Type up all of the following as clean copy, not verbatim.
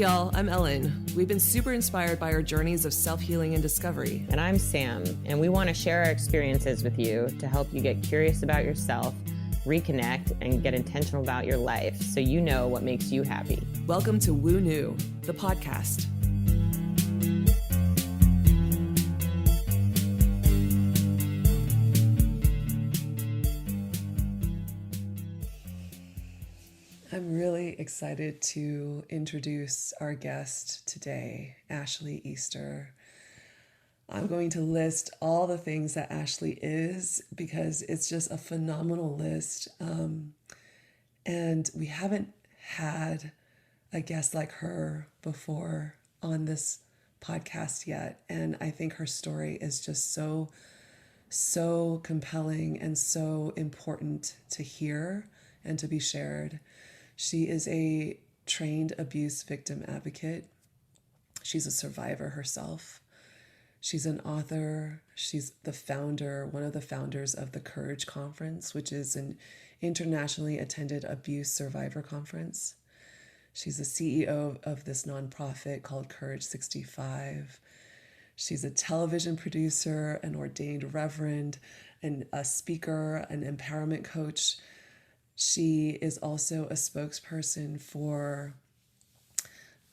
y'all, I'm Ellen. We've been super inspired by our journeys of self-healing and discovery. And I'm Sam, and we want to share our experiences with you to help you get curious about yourself, reconnect, and get intentional about your life so you know what makes you happy. Welcome to Woo New, the podcast. I'm really excited to introduce our guest today, Ashley Easter. I'm going to list all the things that Ashley is because it's just a phenomenal list. And we haven't had a guest like her before on this podcast yet. And I think her story is just so compelling and so important to hear and to be shared. She is a trained abuse victim advocate. She's a survivor herself. She's an author. She's one of the founders of the Courage Conference, which is an internationally attended abuse survivor conference. She's the CEO of this nonprofit called Courage 65. She's a television producer, an ordained reverend, and a speaker, an empowerment coach. She is also a spokesperson for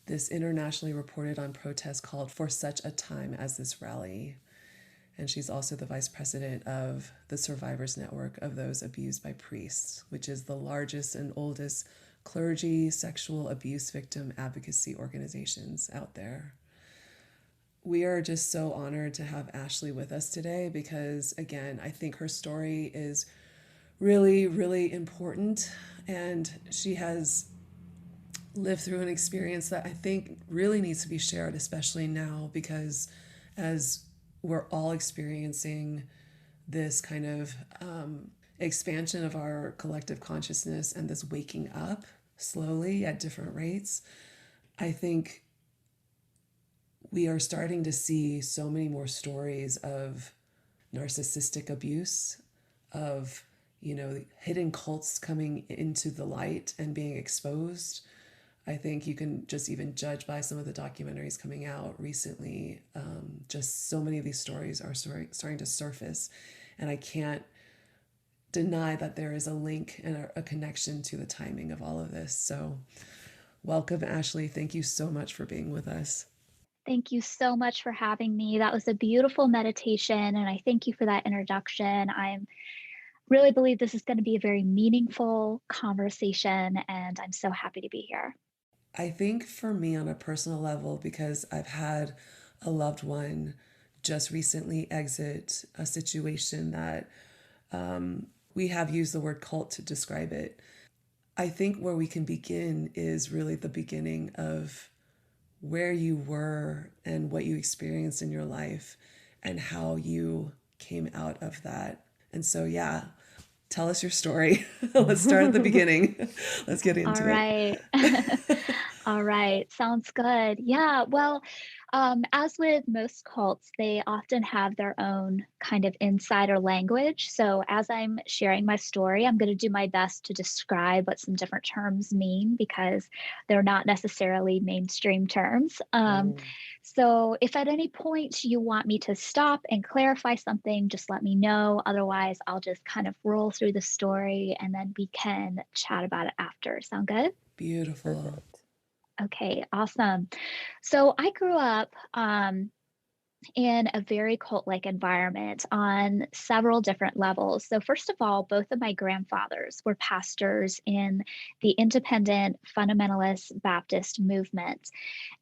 this internationally reported on protest called For Such a Time as This Rally. And she's also the vice president of the Survivors Network of Those Abused by Priests, which is the largest and oldest clergy sexual abuse victim advocacy organizations out there. We are just so honored to have Ashley with us today because, again, I think her story is really, really important. And she has lived through an experience that I think really needs to be shared, especially now, because as we're all experiencing this kind of expansion of our collective consciousness and this waking up slowly at different rates, I think we are starting to see so many more stories of narcissistic abuse, of hidden cults coming into the light and being exposed. I think you can just even judge by some of the documentaries coming out recently. Just so many of these stories are starting to surface. And I can't deny that there is a link and a connection to the timing of all of this. So welcome, Ashley. Thank you so much for being with us. Thank you so much for having me. That was a beautiful meditation. And I thank you for that introduction. Really believe this is going to be a very meaningful conversation, and I'm so happy to be here. I think for me on a personal level, because I've had a loved one just recently exit a situation that we have used the word cult to describe it. I think where we can begin is really the beginning of where you were and what you experienced in your life and how you came out of that. And so, yeah, tell us your story. Let's start at the beginning. Let's get into it. All right. Sounds good. Yeah. Well, as with most cults, they often have their own kind of insider language. So as I'm sharing my story, I'm going to do my best to describe what some different terms mean because they're not necessarily mainstream terms. So if at any point you want me to stop and clarify something, just let me know. Otherwise, I'll just kind of roll through the story and then we can chat about it after. Sound good? Beautiful. Perfect. Okay, awesome. So I grew up in a very cult-like environment on several different levels. So first of all, both of my grandfathers were pastors in the independent fundamentalist Baptist movement.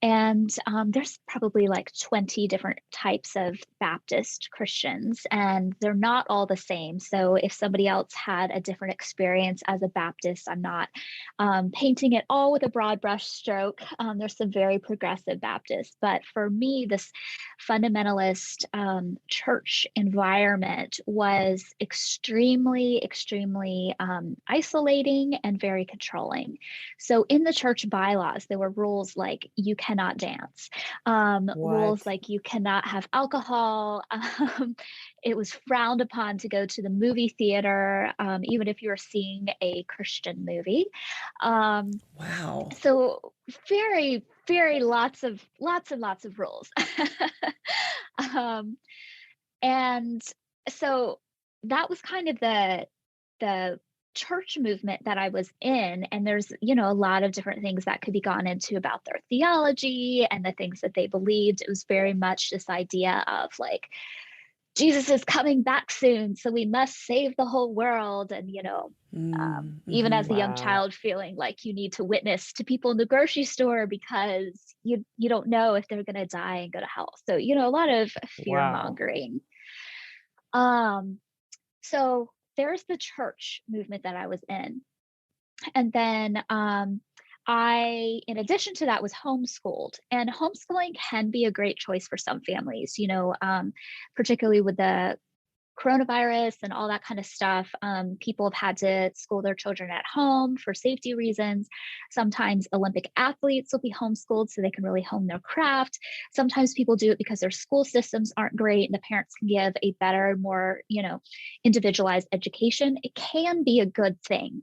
And there's probably like 20 different types of Baptist Christians, and they're not all the same. So if somebody else had a different experience as a Baptist, I'm not painting it all with a broad brush stroke. There's some very progressive Baptists. But for me, this fundamentalist church environment was extremely isolating and very controlling. So in the church bylaws, there were rules like you cannot dance, rules like you cannot have alcohol. It was frowned upon to go to the movie theater, even if you were seeing a Christian movie. Wow. So very, very lots of rules. um, and so that was kind of the church movement that I was in. And there's, a lot of different things that could be gone into about their theology and the things that they believed. It was very much this idea of like, Jesus is coming back soon, so we must save the whole world. And, even as a young Wow. child, feeling like you need to witness to people in the grocery store because you don't know if they're going to die and go to hell. So, a lot of fear Wow. mongering. Um, so there's the church movement that I was in. And then in addition to that, was homeschooled. And homeschooling can be a great choice for some families, particularly with the coronavirus and all that kind of stuff. People have had to school their children at home for safety reasons. Sometimes Olympic athletes will be homeschooled so they can really hone their craft. Sometimes people do it because their school systems aren't great and the parents can give a better, more, individualized education. It can be a good thing.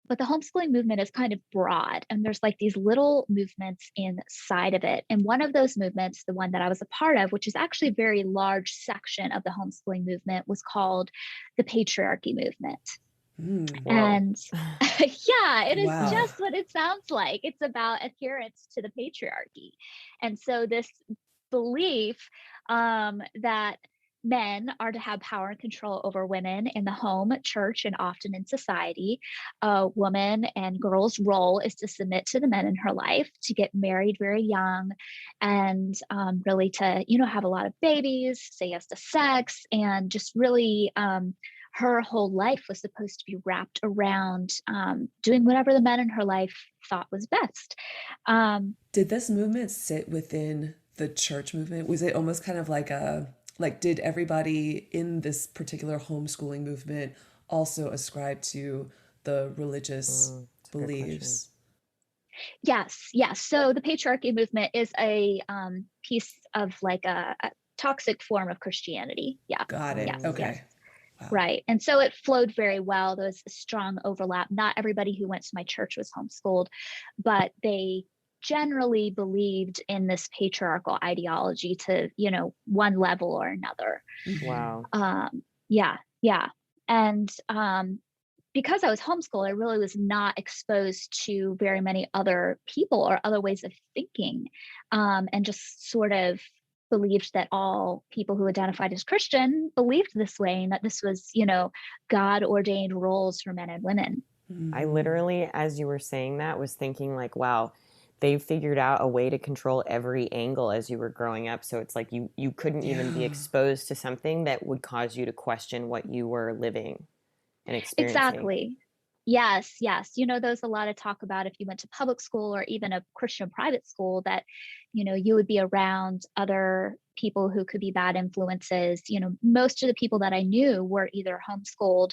But the homeschooling movement is kind of broad, and there's like these little movements inside of it. And one of those movements, the one that I was a part of, which is actually a very large section of the homeschooling movement, was called the patriarchy movement. Whoa. And yeah, it is Wow. just what it sounds like. It's about adherence to the patriarchy. And so this belief that men are to have power and control over women in the home, church, and often in society. A woman and girl's role is to submit to the men in her life, to get married very young, and really to, have a lot of babies, say yes to sex, and just really her whole life was supposed to be wrapped around doing whatever the men in her life thought was best. Did this movement sit within the church movement? Was it almost kind of like did everybody in this particular homeschooling movement also ascribe to the religious That's a good question. beliefs? Yes, yes. So the patriarchy movement is a piece of like a toxic form of Christianity. Yeah, Got it. yes, Mm. yes. Okay. Wow. Right. And so it flowed very well. There was a strong overlap. Not everybody who went to my church was homeschooled, but they generally believed in this patriarchal ideology to, one level or another. Mm-hmm. Wow. Yeah, yeah. And because I was homeschooled, I really was not exposed to very many other people or other ways of thinking, and just sort of believed that all people who identified as Christian believed this way and that this was, God ordained roles for men and women. I Mm-hmm. literally, as you were saying that, was thinking like, wow, they figured out a way to control every angle as you were growing up. So it's like you couldn't even be Yeah. exposed to something that would cause you to question what you were living and experiencing. Exactly. Yes, yes. There's a lot of talk about if you went to public school or even a Christian private school that, you would be around other people who could be bad influences. Most of the people that I knew were either homeschooled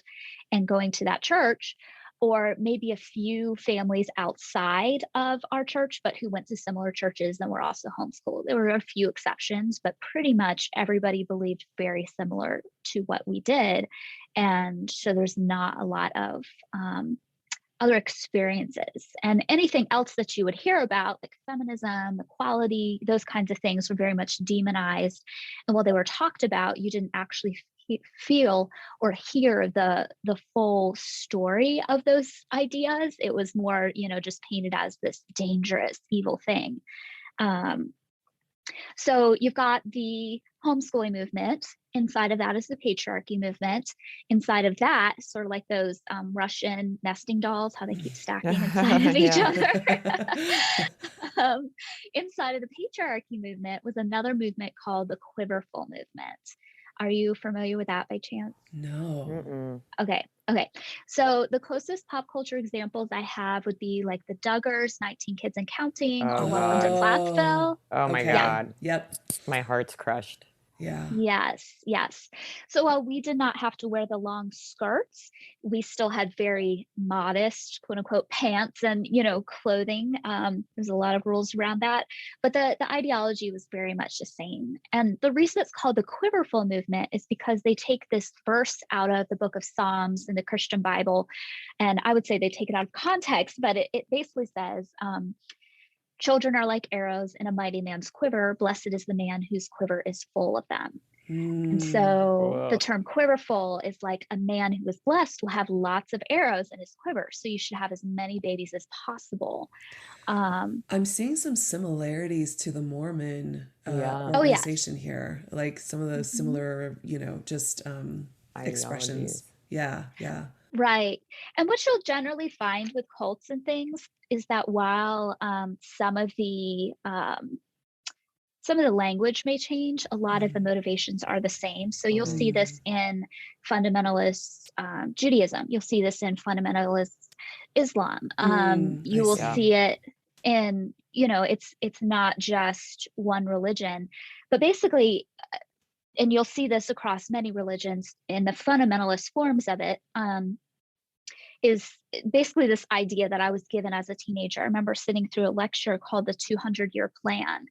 and going to that church, or maybe a few families outside of our church, but who went to similar churches and were also homeschooled. There were a few exceptions, but pretty much everybody believed very similar to what we did. And so there's not a lot of other experiences. And anything else that you would hear about, like feminism, equality, those kinds of things were very much demonized. And while they were talked about, you didn't actually feel or hear the full story of those ideas. It was more, just painted as this dangerous, evil thing. So you've got the homeschooling movement. Inside of that is the patriarchy movement. Inside of that, sort of like those Russian nesting dolls, how they keep stacking inside of each Yeah. other. Inside of the patriarchy movement was another movement called the Quiverfull movement. Are you familiar with that by chance? No. Mm-mm. Okay. So the closest pop culture examples I have would be like the Duggars, 19 Kids and Counting, Oh or Welcome to God. Oh, Plathville. Oh my okay. Yeah. God. Yep. My heart's crushed. Yeah. Yes, yes. So while we did not have to wear the long skirts, we still had very modest, quote unquote, pants and, clothing. There's a lot of rules around that, but the ideology was very much the same. And the reason it's called the Quiverfull movement is because they take this verse out of the book of Psalms in the Christian Bible, and I would say they take it out of context, but it basically says, children are like arrows in a mighty man's quiver. Blessed is the man whose quiver is full of them. And Mm. so the Whoa. term quiverful is like a man who is blessed will have lots of arrows in his quiver. So you should have as many babies as possible. I'm seeing some similarities to the Mormon Yeah. Oh, yes. organization here, like some of those Mhm. similar, just expressions. Ideologies. Yeah, yeah. Right. And what you'll generally find with cults and things is that while some of the language may change, a lot of the Mm. motivations are the same. So you'll see Mm. this in fundamentalist Judaism. You'll see this in fundamentalist Islam. I You will Yeah. see. see it in, it's not just one religion, but basically, and you'll see this across many religions in the fundamentalist forms of it. Is basically this idea that I was given as a teenager. I remember sitting through a lecture called the 200-year plan.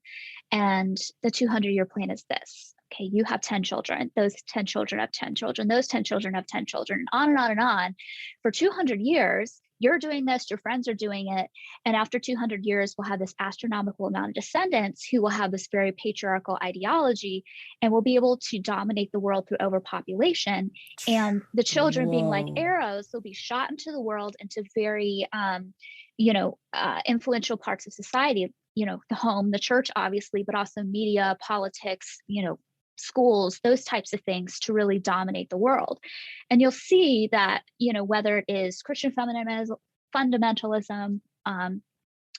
And the 200-year plan is this. Okay, you have 10 children. Those 10 children have 10 children. Those 10 children have 10 children, on and on and on. For 200 years, you're doing this, your friends are doing it. And after 200 years, we'll have this astronomical amount of descendants who will have this very patriarchal ideology and will be able to dominate the world through overpopulation. And the children, being like Whoa. arrows, will be shot into the world into very, influential parts of society, the home, the church, obviously, but also media, politics, schools, those types of things to really dominate the world. And you'll see that, whether it is Christian fundamentalism,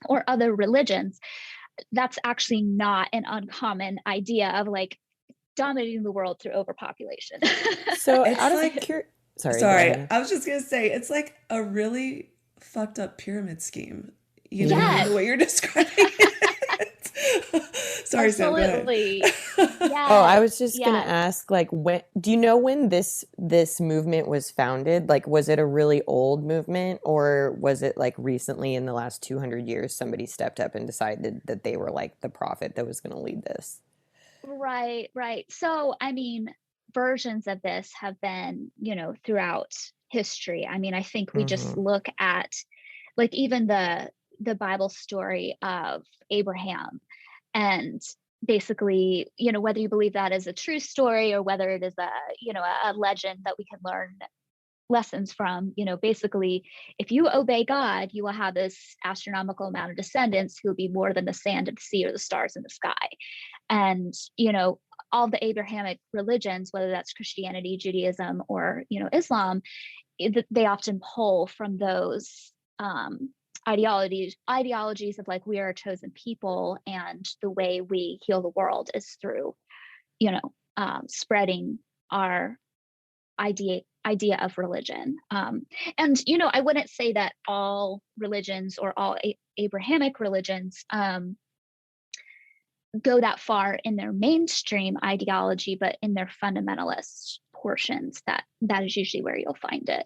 or other religions, that's actually not an uncommon idea of like dominating the world through overpopulation. So It's out of like, sorry, go sorry, ahead. I was just gonna say, it's like a really fucked up pyramid scheme, Mm. the way Yes, you're describing it. Sorry, Sam, go ahead. absolutely. Oh, I Yes, was just gonna yes. ask, like, when do you know when this movement was founded? Like, was it a really old movement, or was it like recently in the last 200 years somebody stepped up and decided that they were like the prophet that was gonna lead this? Right, right. So, I mean, versions of this have been, throughout history. I mean, I think we just Mm-hmm. look at like even the Bible story of Abraham, and basically, whether you believe that is a true story or whether it is a legend that we can learn lessons from, basically, if you obey God, you will have this astronomical amount of descendants who will be more than the sand of the sea or the stars in the sky. And all the Abrahamic religions, whether that's Christianity, Judaism, or Islam, they often pull from those ideologies of like we are a chosen people, and the way we heal the world is through spreading our idea of religion. And I wouldn't say that all religions or all Abrahamic religions go that far in their mainstream ideology, but in their fundamentalist portions, that is usually where you'll find it.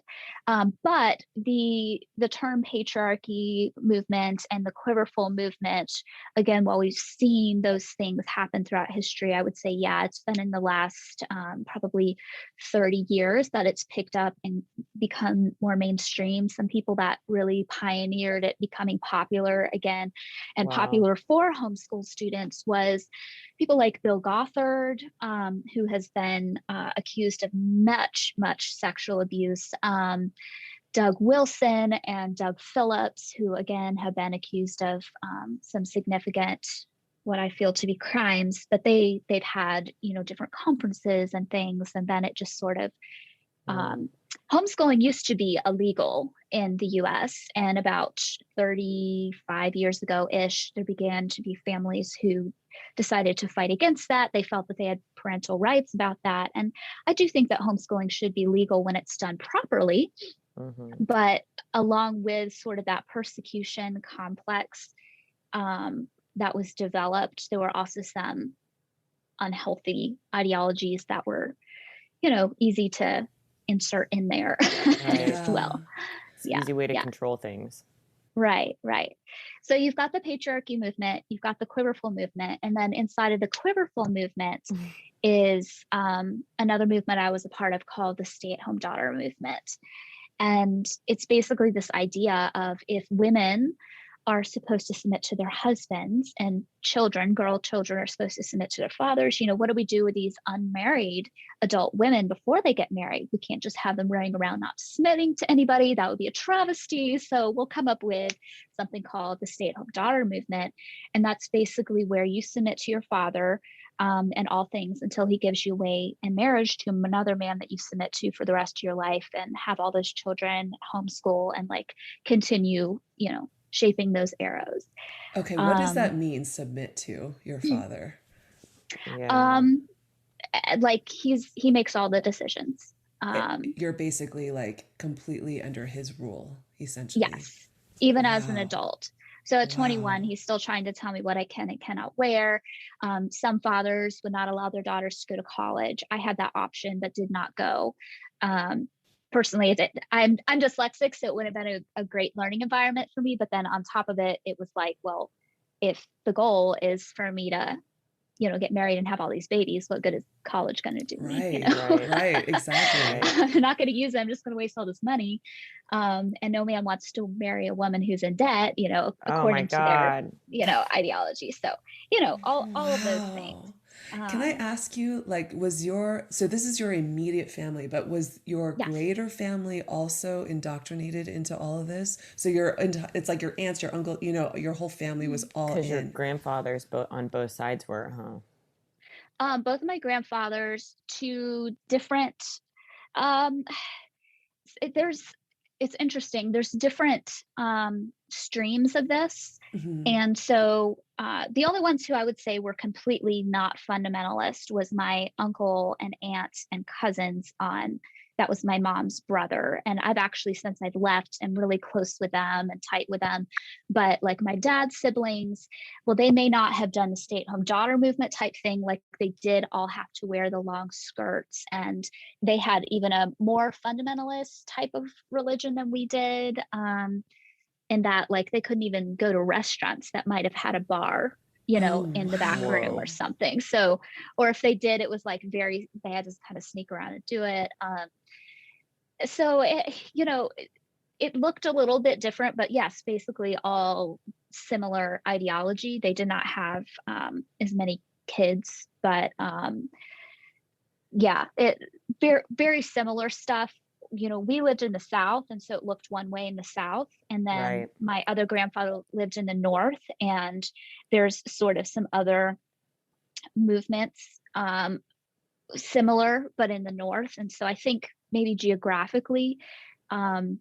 But the term patriarchy movement and the Quiverfull movement, again, while we've seen those things happen throughout history, I would say, yeah, it's been in the last probably 30 years that it's picked up and become more mainstream. Some people that really pioneered it becoming popular again and Wow. popular for homeschool students was people like Bill Gothard, who has been accused of much sexual abuse. Doug Wilson and Doug Phillips, who again have been accused of some significant, what I feel to be crimes, but they've had different conferences and things, and then it just sort of Mm. um, homeschooling used to be illegal in the US, and about 35 years ago ish, there began to be families who decided to fight against that. They felt that they had parental rights about that. And I do think that homeschooling should be legal when it's done properly. Mm-hmm. But along with sort of that persecution complex that was developed, there were also some unhealthy ideologies that were, easy to insert in there Right. as well. Yeah. It's an Yeah, easy way to yeah. control things. Right, right. So you've got the patriarchy movement, you've got the Quiverfull movement, and then inside of the Quiverfull movement is another movement I was a part of called the stay-at-home daughter movement. And it's basically this idea of if women are supposed to submit to their husbands and girl children are supposed to submit to their fathers, what do we do with these unmarried adult women before they get married? We can't just have them running around not submitting to anybody. That would be a travesty. So we'll come up with something called the stay-at-home daughter movement. And that's basically where you submit to your father and all things until he gives you away in marriage to another man that you submit to for the rest of your life and have all those children, homeschool, and like continue, shaping those arrows. Okay, what does that mean, submit to your father? Yeah. Like he makes all the decisions. You're basically like completely under his rule, essentially. Yes, even as an Wow. adult. So at 21, Wow. he's still trying to tell me what I can and cannot wear. Some fathers would not allow their daughters to go to college. I had that option, but did not go. Personally, I'm dyslexic, so it would have been a great learning environment for me. But then on top of it, it was like, well, if the goal is for me to, get married and have all these babies, what good is college going to do me? Right. Right. Right. Exactly. Right. I'm not going to use it. I'm just going to waste all this money. And no man wants to marry a woman who's in debt, Oh my according to their, God. ideology. So, all of those things. Wow. Can I ask you, like, so this is your immediate family, but was your Yes. greater family also indoctrinated into all of this? So it's like your aunts, your uncle, your whole family was all Because your in. grandfathers on both sides were, huh? Both of my grandfathers, two different, um, it's interesting. There's different streams of this. Hmm. And so the only ones who I would say were completely not fundamentalist was my uncle and aunt and cousins that was my mom's brother. And I've actually, since I've left, am really close with them and tight with them. But like my dad's siblings, well, they may not have done the stay-at-home daughter movement type thing. Like they did all have to wear the long skirts, and they had even a more fundamentalist type of religion than we did. In that like they couldn't even go to restaurants that might have had a bar, Oh, in the back room or wow. Whoa. something. So, or if they did, it was like they had to kind of sneak around and do it. So it looked a little bit different, but yes, basically all similar ideology. They did not have as many kids, but yeah, it very, very similar stuff. We lived in the South, and so it looked one way in the South. And then Right. my other grandfather lived in the North, and there's sort of some other movements similar, but in the North. And so I think maybe geographically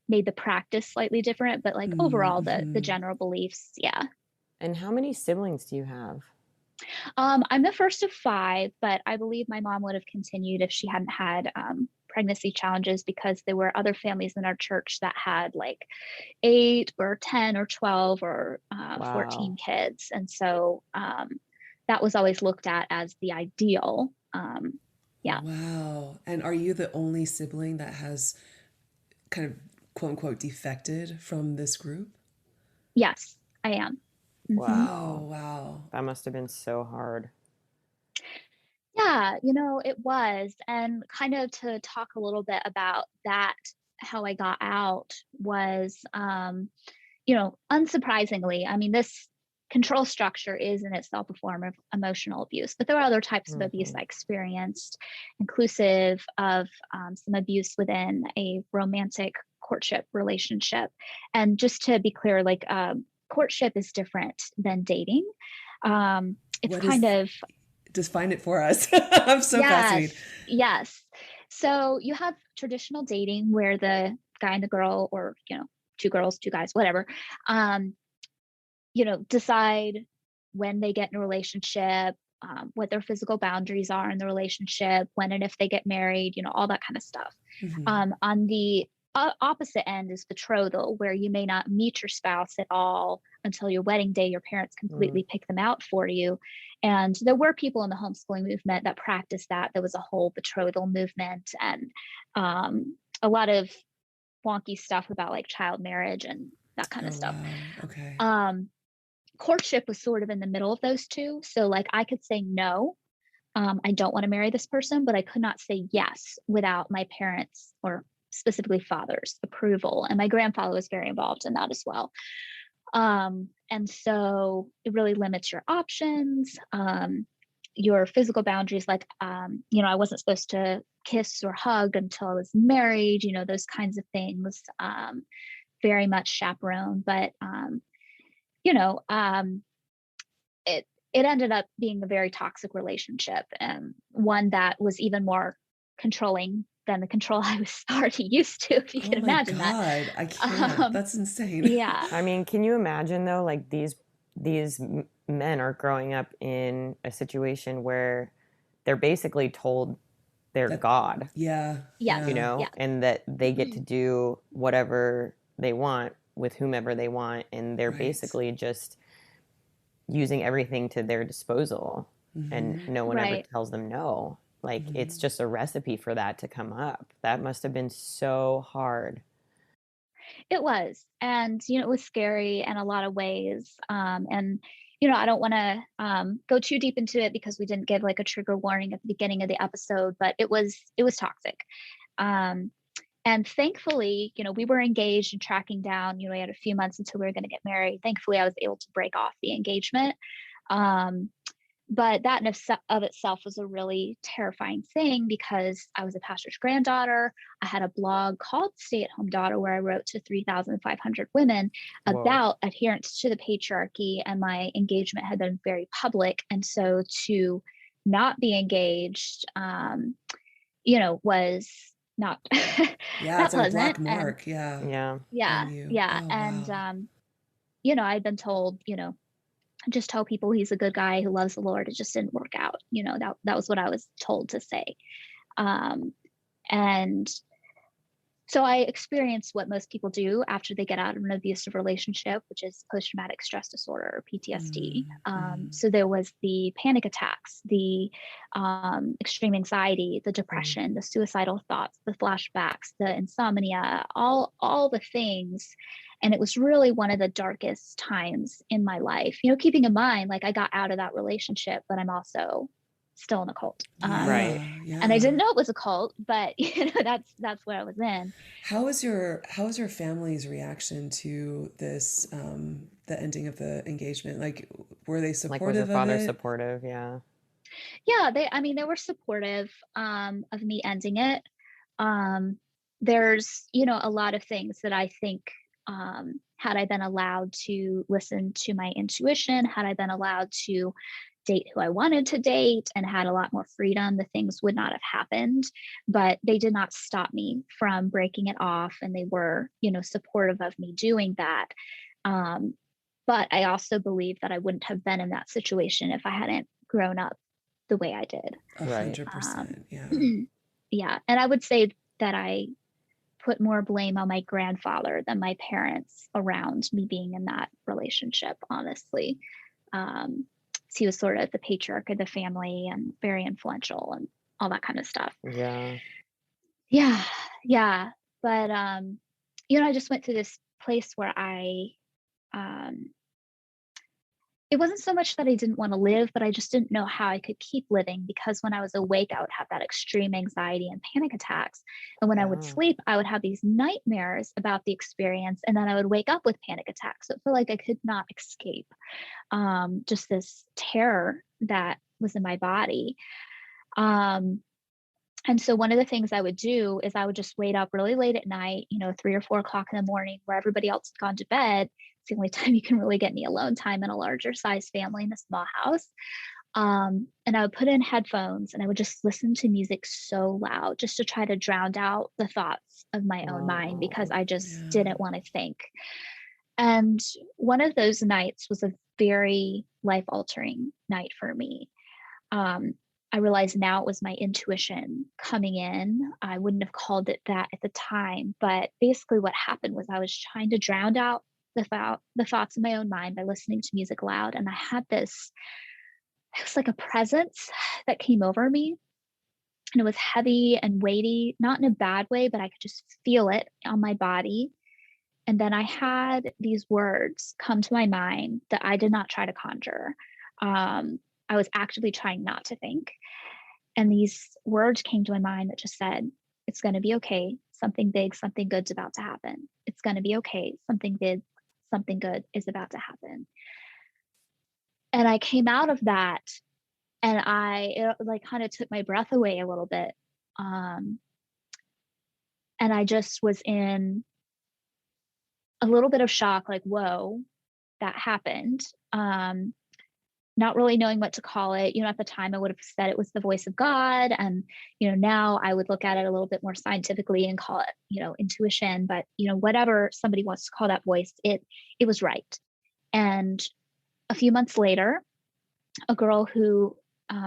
made the practice slightly different, but like overall, the Mm-hmm. general beliefs, yeah. And how many siblings do you have? I'm the first of five, but I believe my mom would have continued if she hadn't had pregnancy challenges, because there were other families in our church that had like 8 or 10 or 12 or 14 Wow. kids. And so that was always looked at as the ideal. Yeah. Wow. And are you the only sibling that has kind of quote unquote defected from this group? Yes, I am. Hmm. Oh, Wow. wow. That must have been so hard. Yeah, it was. And kind of to talk a little bit about that, how I got out was, unsurprisingly, I mean, this control structure is in itself a form of emotional abuse, but there were other types of abuse Hmm. I experienced, inclusive of some abuse within a romantic courtship relationship. And just to be clear, like courtship is different than dating. It's What kind is, of define it for us. I'm so fascinated. Yes, yes. So you have traditional dating where the guy and the girl, or two girls, two guys, whatever, um, decide when they get in a relationship, what their physical boundaries are in the relationship, when and if they get married, all that kind of stuff. Hmm. On the opposite end is betrothal, where you may not meet your spouse at all until your wedding day. Your parents Mm. completely pick them out for you. And there were people in the homeschooling movement that practiced that. There was a whole betrothal movement, and a lot of wonky stuff about like child marriage and that kind of Oh, stuff. wow. Okay. Courtship was sort of in the middle of those two. So like I could say no, I don't want to marry this person, but I could not say yes without my parents, or specifically father's, approval. And my grandfather was very involved in that as well. And so it really limits your options, your physical boundaries. Like, I wasn't supposed to kiss or hug until I was married, those kinds of things, very much chaperone. But, you know, um, it ended up being a very toxic relationship, and one that was even more controlling than the control I was already used to, if you Oh can my imagine that. God. I can't. Um, That's insane. yeah, I mean, can you imagine though, like men are growing up in a situation where they're basically told they're That, God, yeah, yes, you yeah, know, yeah, and that they get to do whatever they want with whomever they want, and they're right. basically just using everything to their disposal, and Mm-hmm. no one ever right. tells them no. Like, it's Mm-hmm. just a recipe for that to come up. That must have been so hard. It was, and it was scary in a lot of ways. And I don't want to go too deep into it because we didn't give like a trigger warning at the beginning of the episode, but it was toxic. Um, And thankfully, we were engaged and tracking down. We had a few months until we were going to get married. Thankfully, I was able to break off the engagement. Um, but that in of itself was a really terrifying thing, because I was a pastor's granddaughter. I had a blog called Stay at Home Daughter, where I wrote to 3,500 women Whoa. about adherence to the patriarchy, and my engagement had been very public. And so to not be engaged, was not Yeah, not it's like a pleasant. black And mark, yeah, Yeah. on yeah, you. yeah. Oh, And wow. I'd been told, just tell people he's a good guy who loves the Lord. It just didn't work out. That was what I was told to say. Um, and so I experienced what most people do after they get out of an abusive relationship, which is post-traumatic stress disorder, or PTSD. Mm-hmm. So there was the panic attacks, the extreme anxiety, the Mm. depression, the suicidal thoughts, the flashbacks, the insomnia, all the things. And it was really one of the darkest times in my life. Keeping in mind, like, I got out of that relationship, but I'm also still in a cult. Right. Yeah, And I yeah. didn't know it was a cult, but that's where I was in. How was your family's reaction to this, the ending of the engagement? Like, were they Like, was your supportive of father it? supportive? Yeah. Yeah, they were supportive of me ending it. Um, there's, a lot of things that I think, had I been allowed to listen to my intuition, had I been allowed to date who I wanted to date and had a lot more freedom, the things would not have happened. But they did not stop me from breaking it off, and they were, supportive of me doing that. Um, but I also believe that I wouldn't have been in that situation if I hadn't grown up the way I did. A Right. hundred Um, percent. Yeah. yeah. And I would say that I put more blame on my grandfather than my parents around me being in that relationship, honestly. Um, he was sort of the patriarch of the family and very influential and all that kind of stuff. Yeah. Yeah. Yeah. But, I just went through this place where um, it wasn't so much that I didn't want to live, but I just didn't know how I could keep living, because when I was awake, I would have that extreme anxiety and panic attacks. And when I would Yeah. sleep, I would have these nightmares about the experience. And then I would wake up with panic attacks. So it felt like I could not escape, just this terror that was in my body. Um, and so one of the things I would do is I would just wait up really late at night, 3 or 4 o'clock in the morning, where everybody else had gone to bed. It's the only time you can really get any alone time in a larger size family in a small house. And I would put in headphones and I would just listen to music so loud, just to try to drown out the thoughts of my own mind, because Wow. I just Yeah. didn't want to think. And one of those nights was a very life altering night for me. Um, I realize now it was my intuition coming in. I wouldn't have called it that at the time, but basically what happened was I was trying to drown out the thoughts in my own mind by listening to music loud. And I had this, it was like a presence that came over me, and it was heavy and weighty, not in a bad way, but I could just feel it on my body. And then I had these words come to my mind that I did not try to conjure. I was actively trying not to think. And these words came to my mind that just said, it's going to be okay. Something big, something good's about to happen. It's going to be okay. Something big, something good is about to happen. And I came out of that, and it like kind of took my breath away a little bit. And I just was in a little bit of shock, like, whoa, that happened. Not really knowing what to call it. At the time I would have said it was the voice of God. And, now I would look at it a little bit more scientifically and call it, intuition. But, whatever somebody wants to call that voice, it was right. And a few months later, a girl who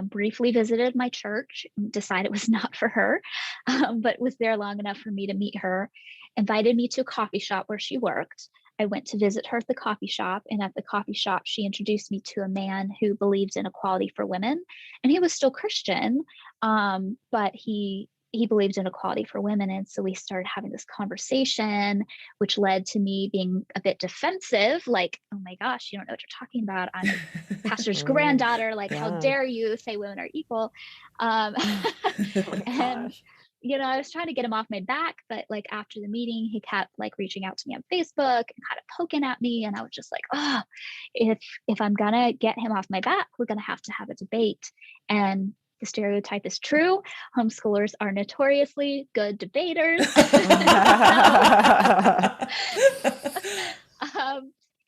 briefly visited my church, decided it was not for her, but was there long enough for me to meet her, invited me to a coffee shop where she worked. I went to visit her at the coffee shop, and at the coffee shop, she introduced me to a man who believed in equality for women, and he was still Christian, but he believed in equality for women. And so we started having this conversation, which led to me being a bit defensive, like, oh my gosh, you don't know what you're talking about. I'm a pastor's granddaughter. Like, how dare you say women are equal? Oh my And gosh. I was trying to get him off my back, but like after the meeting, he kept like reaching out to me on Facebook and kind of poking at me. And I was just like, oh, if I'm gonna get him off my back, we're gonna have to have a debate. And the stereotype is true. Homeschoolers are notoriously good debaters.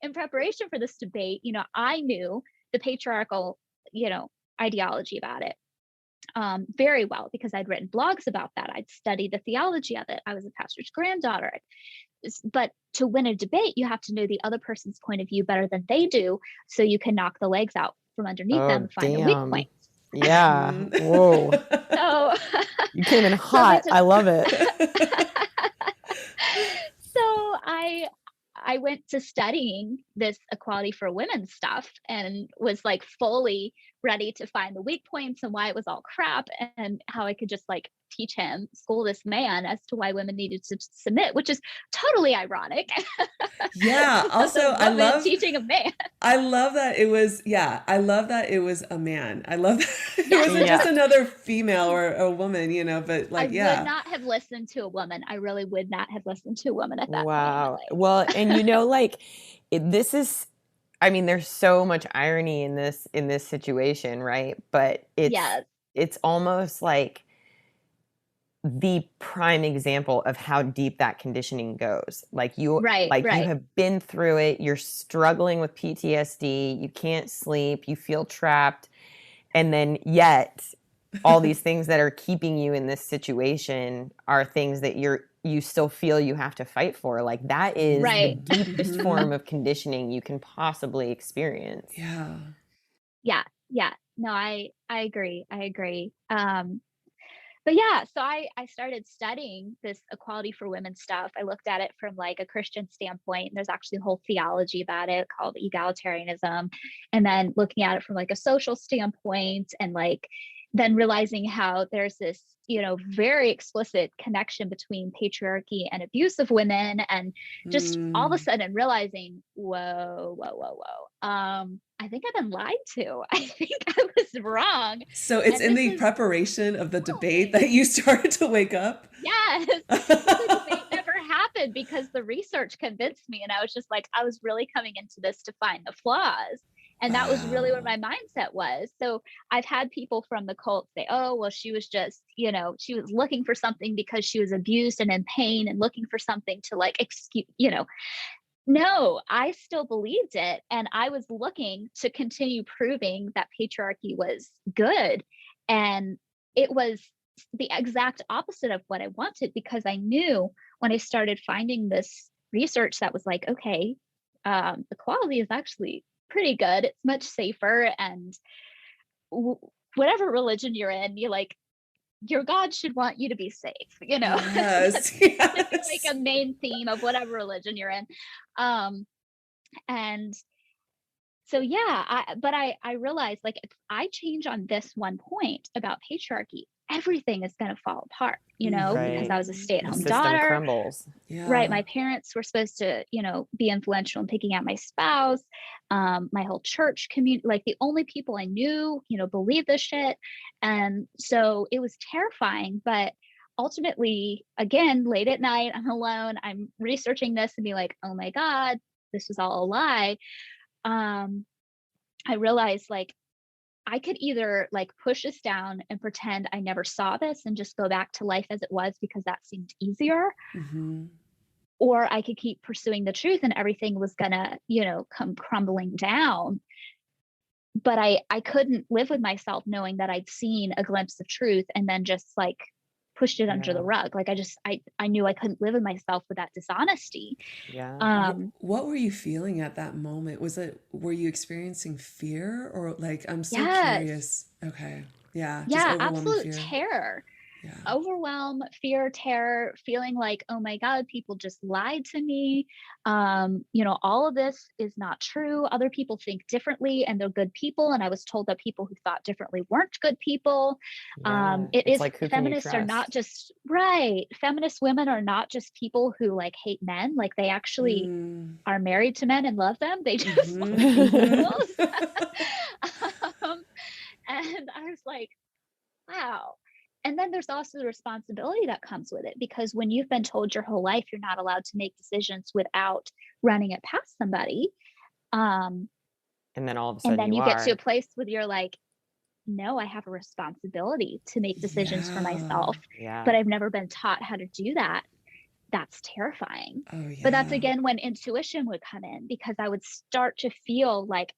In preparation for this debate, I knew the patriarchal, ideology about it very well, because I'd written blogs about that. I'd studied the theology of it. I was a pastor's granddaughter. But to win a debate, you have to know the other person's point of view better than they do, so you can knock the legs out from underneath them and find the weak point. Yeah. Whoa. So you came in hot. I love it. So I went to studying this equality for women stuff, and was like fully ready to find the weak points and why it was all crap, and how I could just like school this man as to why women needed to submit, which is totally ironic. Yeah. Also, I love teaching a man. I love that it was, I love that it was a man. I love that it Yes. wasn't just another female or a woman, but like, I would not have listened to a woman. I really would not have listened to a woman at that point. Wow. Well, and like this is, I mean, there's so much irony in this situation, right? But it's almost like the prime example of how deep that conditioning goes. Like you have been through it. You're struggling with PTSD. You can't sleep. You feel trapped. And then yet all these things that are keeping you in this situation are things that you still feel you have to fight for. Like that is the deepest form of conditioning you can possibly experience. Yeah. No, I agree. But yeah, so I started studying this equality for women stuff. I looked at it from like a Christian standpoint. There's actually a whole theology about it called egalitarianism. And then looking at it from like a social standpoint, and like then realizing how there's this, very explicit connection between patriarchy and abuse of women, and just all of a sudden realizing, whoa. I think I've been lied to. I think I was wrong. So it's in the preparation of the debate that you started to wake up? Yes. The debate never happened because the research convinced me. And I was just like, I was really coming into this to find the flaws. And that was really where my mindset was. So I've had people from the cult say, oh, well, she was just, she was looking for something because she was abused and in pain and looking for something to like excuse, No, I still believed it. And I was looking to continue proving that patriarchy was good. And it was the exact opposite of what I wanted, because I knew when I started finding this research that was like, okay, equality is actually pretty good. It's much safer. And whatever religion you're in, you're like, your God should want you to be safe, Yes, That's should be like yes. a main theme of whatever religion you're in. Um, and so yeah, I realized, like, if I change on this one point about patriarchy, everything is going to fall apart, because I Right. was a Mhm. The stay-at-home system daughter. crumbles. Right. Yeah. My parents were supposed to, be influential in picking out my spouse. My whole church community, like the only people I knew, believed this shit. And so it was terrifying. But ultimately, again, late at night, I'm alone. I'm researching this and be like, oh my God, this was all a lie. Um, I realized, like, I could either like push this down and pretend I never saw this and just go back to life as it was because that seemed easier, Hmm. or I could keep pursuing the truth and everything was gonna, come crumbling down. But I couldn't live with myself knowing that I'd seen a glimpse of truth and then just like pushed it under the Yeah. rug. Like I knew I couldn't live with myself with that dishonesty. Yeah. What were you feeling at that moment? Were you experiencing fear or like, I'm so Yes. curious. Okay. Yeah. Just Yeah, overwhelming absolute fear. terror. Yeah. Overwhelm, fear, terror, feeling like, oh my God, people just lied to me. All of this is not true. Other people think differently and they're good people. And I was told that people who thought differently weren't good people. Yeah. It It's is like, who can you feminists are not trust? just right. Feminist women are not just people who like hate men. Like they actually Mm. are married to men and love them. They just Hmm. love Hmm. equals. um, and I was like, wow. And then there's also the responsibility that comes with it, because when you've been told your whole life you're not allowed to make decisions without running it past somebody, um, And then all of a and sudden then you you get to a are. place where you're like, no, I have a responsibility to make decisions for Yeah. myself, Yeah. but I've never been taught how to do that. That's terrifying. Oh, But that's yeah. again when intuition would come in, because I would start to feel like,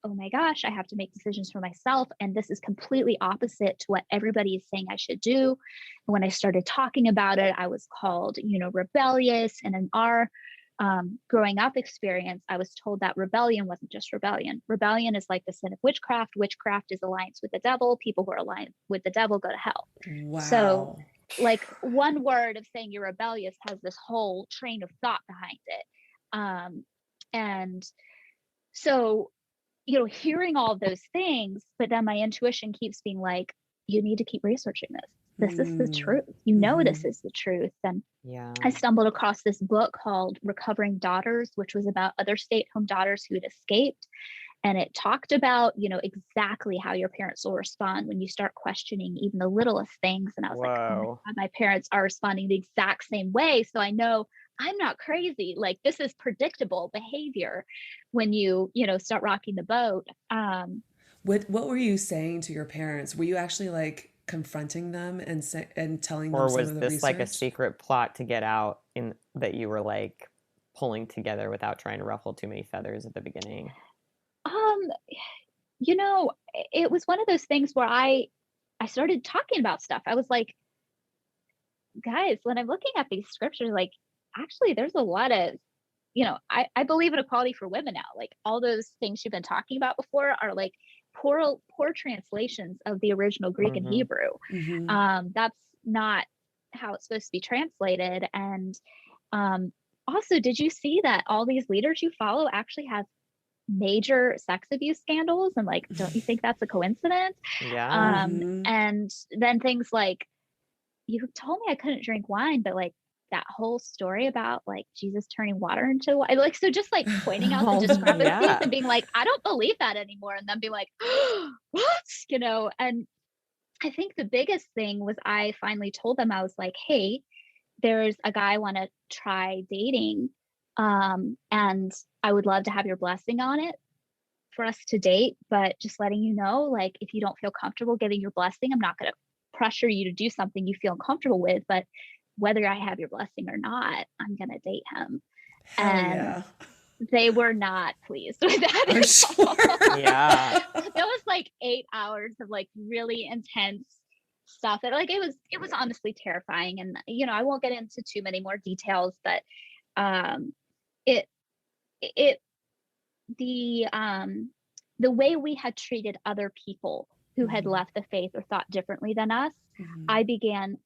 oh my gosh, I have to make decisions for myself. And this is completely opposite to what everybody is saying I should do. And when I started talking about it, I was called, rebellious. And in our growing up experience, I was told that rebellion wasn't just rebellion. Rebellion is like the sin of witchcraft. Witchcraft is alliance with the devil. People who are aligned with the devil go to hell. So Wow. like one word of saying you're rebellious has this whole train of thought behind it. And so, hearing all of those things, but then my intuition keeps being like, you need to keep researching this. This is the Mm. truth. Hmm. This is the truth. And Yeah. I stumbled across this book called Recovering Daughters, which was about other stay-at-home daughters who had escaped. And it talked about, exactly how your parents will respond when you start questioning even the littlest things. And I was like, oh my Whoa. God, my parents are responding the exact same way. So I know I'm not crazy. Like this is predictable behavior when start rocking the boat. What were you saying to your parents? Were you actually like confronting them and telling them Or some was of the this like a research? secret plot to get out in that you were like pulling together without trying to ruffle too many feathers at the beginning? Um, it was one of those things where I started talking about stuff. I was like, guys, when I'm looking at these scriptures, like actually there's a lot of, I believe in equality for women now. Like all those things you've been talking about before are like poor translations of the original Greek and Mm-hmm. Hebrew. Hmm. That's not how it's supposed to be translated. And um, also, did you see that all these leaders you follow actually have major sex abuse scandals? And like, don't you think that's a coincidence? Yeah. Hmm. And then things like, you told me I couldn't drink wine, but like that whole story about like Jesus turning water into wine, like, so just like pointing out the Oh, discrepancies and yeah. being like, I don't believe that anymore. And then be like, what? And I think the biggest thing was I finally told them, I was like, hey, there's a guy I want to try dating. And I would love to have your blessing on it for us to date, but just letting you know, like, if you don't feel comfortable giving your blessing, I'm not going to pressure you to do something you feel comfortable with, but whether I have your blessing or not, I'm going to date him. Hell And yeah. they were not pleased with that I'm at sure. all. Yeah. There was like 8 hours of like really intense stuff. It was honestly terrifying. And I won't get into too many more details, but um it it the way we had treated other people who had Mm-hmm. left the faith or thought differently than us, Mm-hmm. I began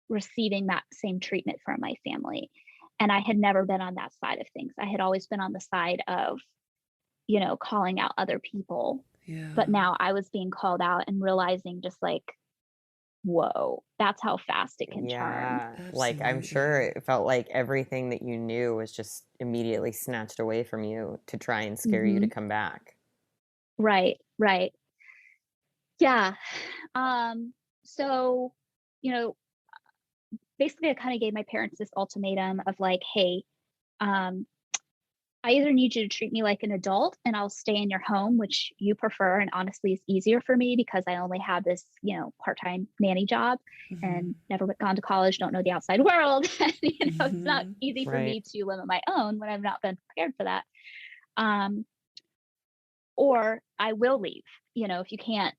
receiving that same treatment from my family. And I had never been on that side of things. I had always been on the side of, calling out other people. Yeah. But now I was being called out and realizing just like, whoa, that's how fast it can turn. Yeah, like I'm sure Absolutely. it felt like everything that you knew was just immediately snatched away from you to try and scare you to Hmm. come back. Right, right. Yeah. So, you know, basically I kind of gave my parents this ultimatum of like, hey, um, I either need you to treat me like an adult and I'll stay in your home, which you prefer and honestly is easier for me because I only have this, part-time nanny job Mm-hmm. and never gone to college, don't know the outside world. And, it's not Mm-hmm. easy for Right. me to limit my own when I've not been prepared for that. Um, or I will leave. If you can't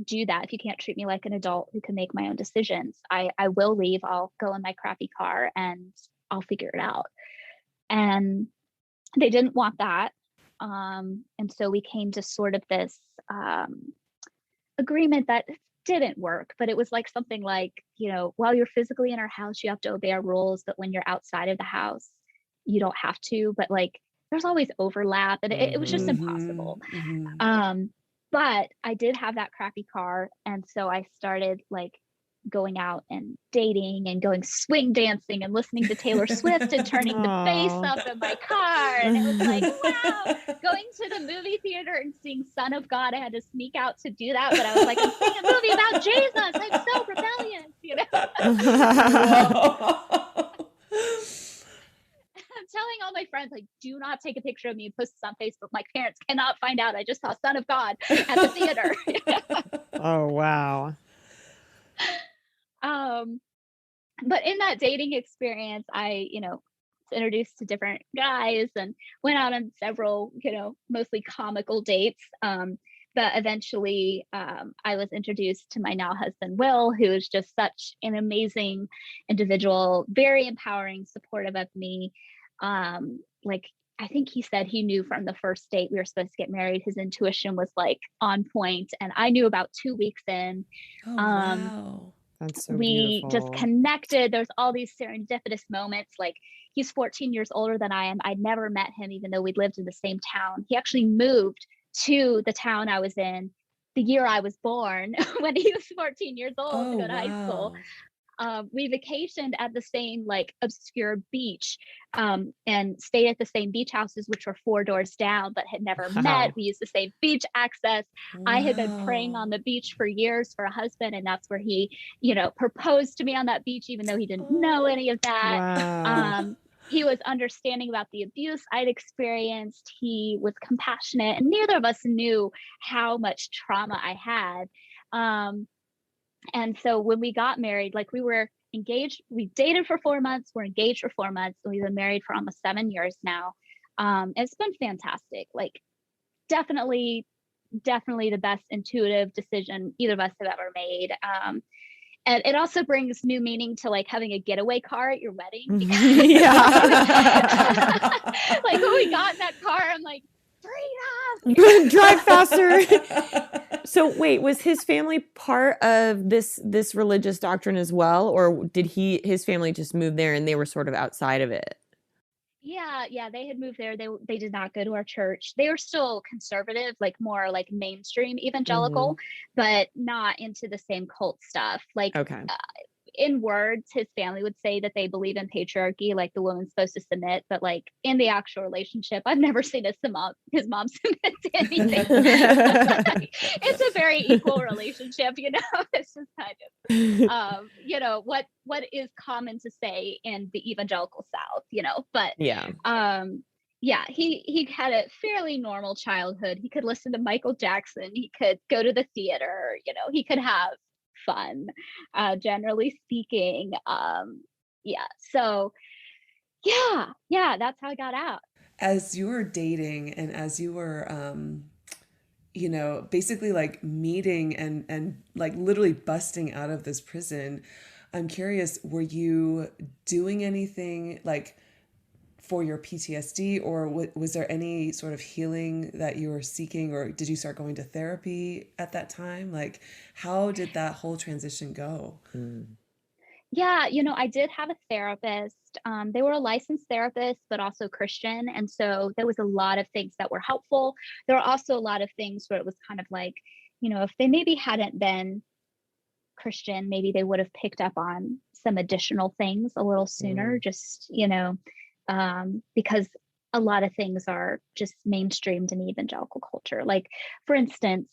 do that, if you can't treat me like an adult who can make my own decisions, I will leave. I'll go in my crappy car and I'll figure it out. And they didn't want that. And so we came to sort of this agreement that didn't work, but it was like something like, while you're physically in our house, you have to obey our rules, but when you're outside of the house, you don't have to. But like, there's always overlap, and it was just Mm-hmm. impossible. Mm-hmm. Mm-hmm. Um, but I did have that crappy car, and so I started like going out and dating and going swing dancing and listening to Taylor Swift and turning the bass Oh. up in my car. And it was like, wow, going to the movie theater and seeing Son of God. I had to sneak out to do that, but I was like, I'm seeing a movie about Jesus. I'm so rebellious. Whoa. I'm telling all my friends, like, do not take a picture of me and post this on Facebook. My parents cannot find out I just saw Son of God at the theater. Oh, wow. um, but in that dating experience, I, was introduced to different guys and went out on several, mostly comical dates. But eventually, I was introduced to my now husband, Will, who is just such an amazing individual, very empowering, supportive of me. Like, I think he said he knew from the first date we were supposed to get married. His intuition was like on point, and I knew about 2 weeks in. Oh, Um, wow. That's so we just beautiful. connected. There's all these serendipitous moments. Like, he's 14 years older than I am. I'd never met him, even though we'd lived in the same town. He actually moved to the town I was in the year I was born when he was 14 years old to Oh, go to high school. wow. We vacationed at the same like obscure beach, and stayed at the same beach houses, which were 4 doors down, but had never met. Wow. We used the same beach access. I had been praying on Wow. the beach for years for a husband, and that's where he, proposed to me on that beach, even though he didn't know Oh. any of that. Wow. Um, he was understanding about the abuse I'd experienced. He was compassionate, and neither of us knew how much trauma I had. Um, and so when we got married, like, we were engaged, we dated for 4 months, we're engaged for 4 months, and we've been married for almost 7 years now. It's been fantastic. Like, definitely, definitely the best intuitive decision either of us have ever made. And it also brings new meaning to like having a getaway car at your wedding, because Yeah. like when we got in that car, I'm like, freedom. Drive faster. So wait, was his family part of this religious doctrine as well, or did his family just move there and they were sort of outside of it? Yeah, they had moved there. They did not go to our church. They were still conservative, like more like mainstream Mm-hmm. evangelical, but not into the same cult stuff. Like, Okay. in words, his family would say that they believe in patriarchy, like the woman's supposed to submit, but like in the actual relationship, I've never seen his mom submit to anything. It's a very equal relationship. It's just kind of, what is common to say in the evangelical South. But Yeah. yeah, he had a fairly normal childhood. He could listen to Michael Jackson. He could go to the theater. He could have fun, generally speaking. Yeah. So yeah, that's how I got out. As you were dating and as you were, basically like meeting and like literally busting out of this prison, I'm curious, were you doing anything like for your PTSD, or was there any sort of healing that you were seeking, or did you start going to therapy at that time? Like, how did that whole transition go? Mm. Yeah, I did have a therapist. They were a licensed therapist, but also Christian. And so there was a lot of things that were helpful. There were also a lot of things where it was kind of like, if they maybe hadn't been Christian, maybe they would have picked up on some additional things a little sooner, just, because a lot of things are just mainstreamed in evangelical culture. Like, for instance,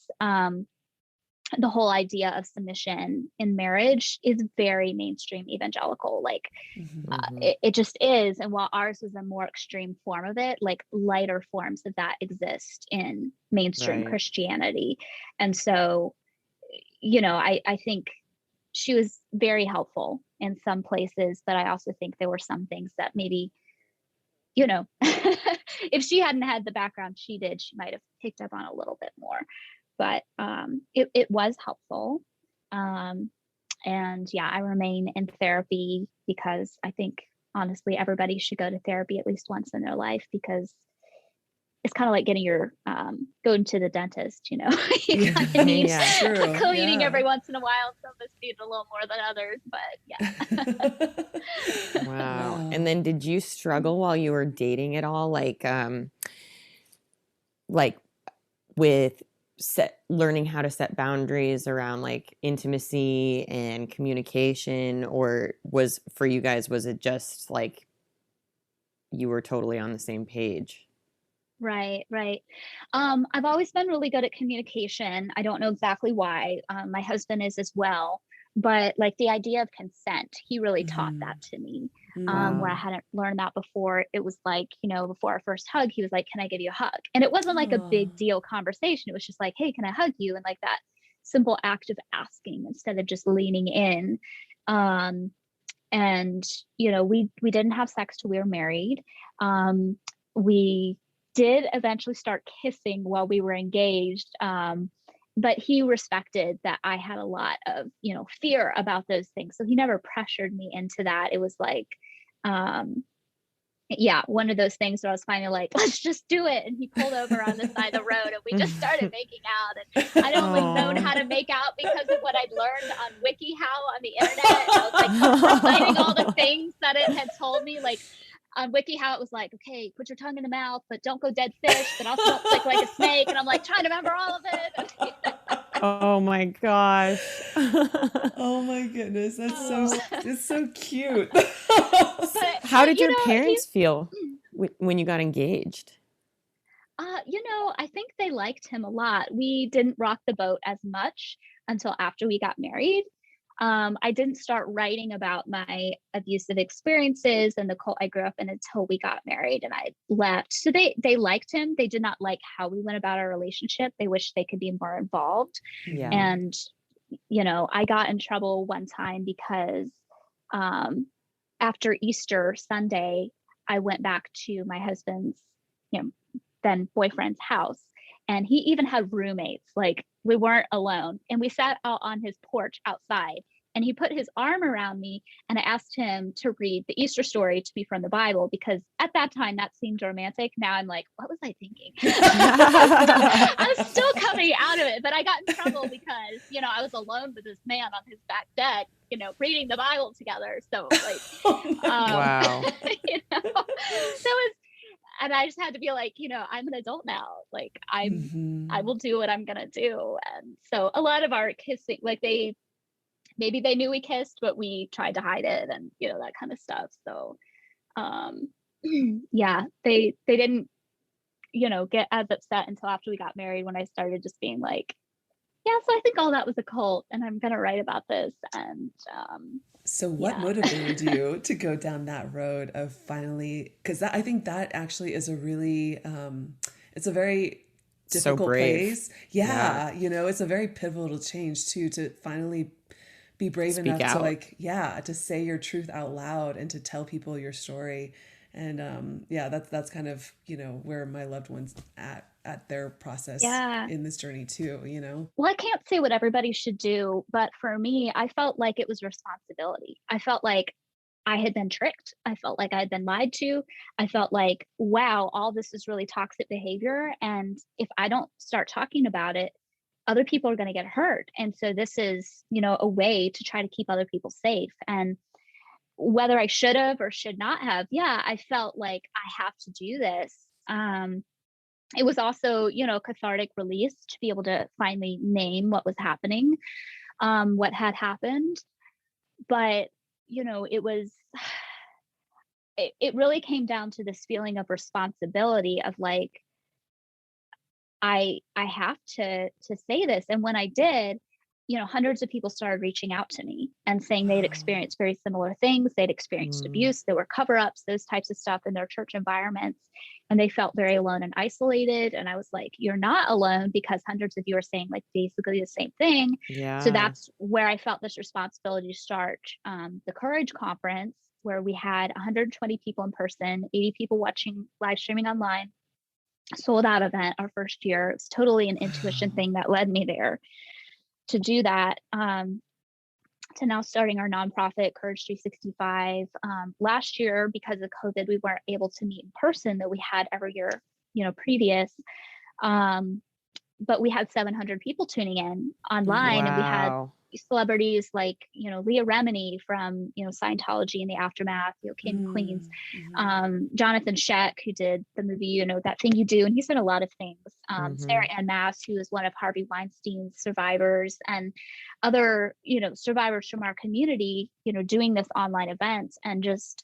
the whole idea of submission in marriage is very mainstream evangelical. Like, Mm-hmm. it just is. And while ours was a more extreme form of it, like lighter forms of that exist in mainstream Right. Christianity. And so, I think she was very helpful in some places, but I also think there were some things that maybe, if she hadn't had the background she did, she might have picked up on a little bit more. But it was helpful. And yeah, I remain in therapy because I think honestly everybody should go to therapy at least once in their life, because it's kind of like getting your going to the dentist, you Yeah, kind of need Yeah. a true. cleaning Yeah. every once in a while. Some of us need it a little more than others, but yeah. Wow. And Wow. then did you struggle while you were dating at all? Like with learning how to set boundaries around like intimacy and communication, or for you guys, was it just like you were totally on the same page? Right, right. I've always been really good at communication. I don't know exactly why. My husband is as well, but like the idea of consent, he really taught Mm-hmm. that to me. Where I Mm. hadn't learned that before. It was like, before our first hug, he was like, "Can I give you a hug?" And it wasn't like a Oh. big deal conversation. It was just like, "Hey, can I hug you?" And like that simple act of asking instead of just leaning in. Um, and we didn't have sex till we were married. We did eventually start kissing while we were engaged, but he respected that I had a lot of fear about those things, so he never pressured me into that. It was like, yeah, one of those things where I was finally like, let's just do it. And he pulled over on the side of the road and we just started making out. And I'd only known Oh. how to make out because of what I'd learned on WikiHow on the internet. And I was like reciting all the things that it had told me. Like on WikiHow, it was like, okay, put your tongue in the mouth, but don't go dead fish, but also don't click like a snake. And I'm like trying to remember all of it. Oh my gosh. Oh my goodness, that's so Oh. it's so cute. How But did your he's parents feel when you got engaged? I think they liked him a lot. We didn't rock the boat as much until after we got married. I didn't start writing about my abusive experiences and the cult I grew up in until we got married and I left. So they liked him. They did not like how we went about our relationship. They wished they could be more involved. Yeah. Mhm. And I got in trouble one time because um, after Easter Sunday, I went back to my husband's, you know, then boyfriend's house. And he even had roommates. Like we weren't alone. And we sat out on his porch outside. And he put his arm around me and I asked him to read the Easter story to me from the Bible because at that time that seemed romantic. Now I'm like, what was I thinking? I was still coming out of it, but I got in trouble because, I was alone with this man on his back deck, reading the Bible together. So like, Oh my God. Wow. that was, and I just had to be like, I'm an adult now. Like I Mhm. will do what I'm gonna do. And so a lot of our kissing, like maybe they knew we kissed, but we tried to hide it and that kind of stuff. So um yeah, they didn't, get as upset until after we got married when I started just being like, yeah, so I think all that was a cult and I'm gonna write about this. And So what yeah. motivated you to go down that road of finally, because I think that actually is a really, it's a very So difficult brave. place. Yeah. Yeah, it's a very pivotal change too, to finally be brave Speak enough to out. like, yeah, to say your truth out loud and to tell people your story. And yeah, that's kind of, where my loved ones at their process Yeah. in this journey too. Well, I can't say what everybody should do, but for me, I felt like it was responsibility. I felt like I had been tricked. I felt like I had been lied to. I felt like, wow, all this is really toxic behavior. And if I don't start talking about it, other people are going to get hurt. And so this is, a way to try to keep other people safe. And whether I should have or should not have, yeah, I felt like I have to do this. It was also, cathartic release to be able to finally name what was happening, what had happened. But, it was, it really came down to this feeling of responsibility of like, I have to say this. And when I did, hundreds of people started reaching out to me and saying they'd Wow. experienced very similar things. They'd experienced Mm. abuse, there were cover-ups, those types of stuff in their church environments. And they felt very alone and isolated. And I was like, you're not alone, because hundreds of you are saying like basically the same thing. So Yeah. that's where I felt this responsibility to start the Courage Conference, where we had 120 people in person, 80 people watching live streaming online. Sold out event our first year. It's totally an intuition Wow. thing that led me there to do that. To now starting our nonprofit Courage 365. Last year, because of COVID, we weren't able to meet in person that we had every year, previous. But we had 700 people tuning in online, and we had Wow. celebrities like, Leah Remini from, Scientology and the Aftermath, King of Queens, Mm-hmm. Jonathan Sheck, who did the movie, That Thing You Do, and he's done a lot of things. Hmm. Sarah Ann Mass, who is one of Harvey Weinstein's survivors, and other, survivors from our community, doing this online event, and just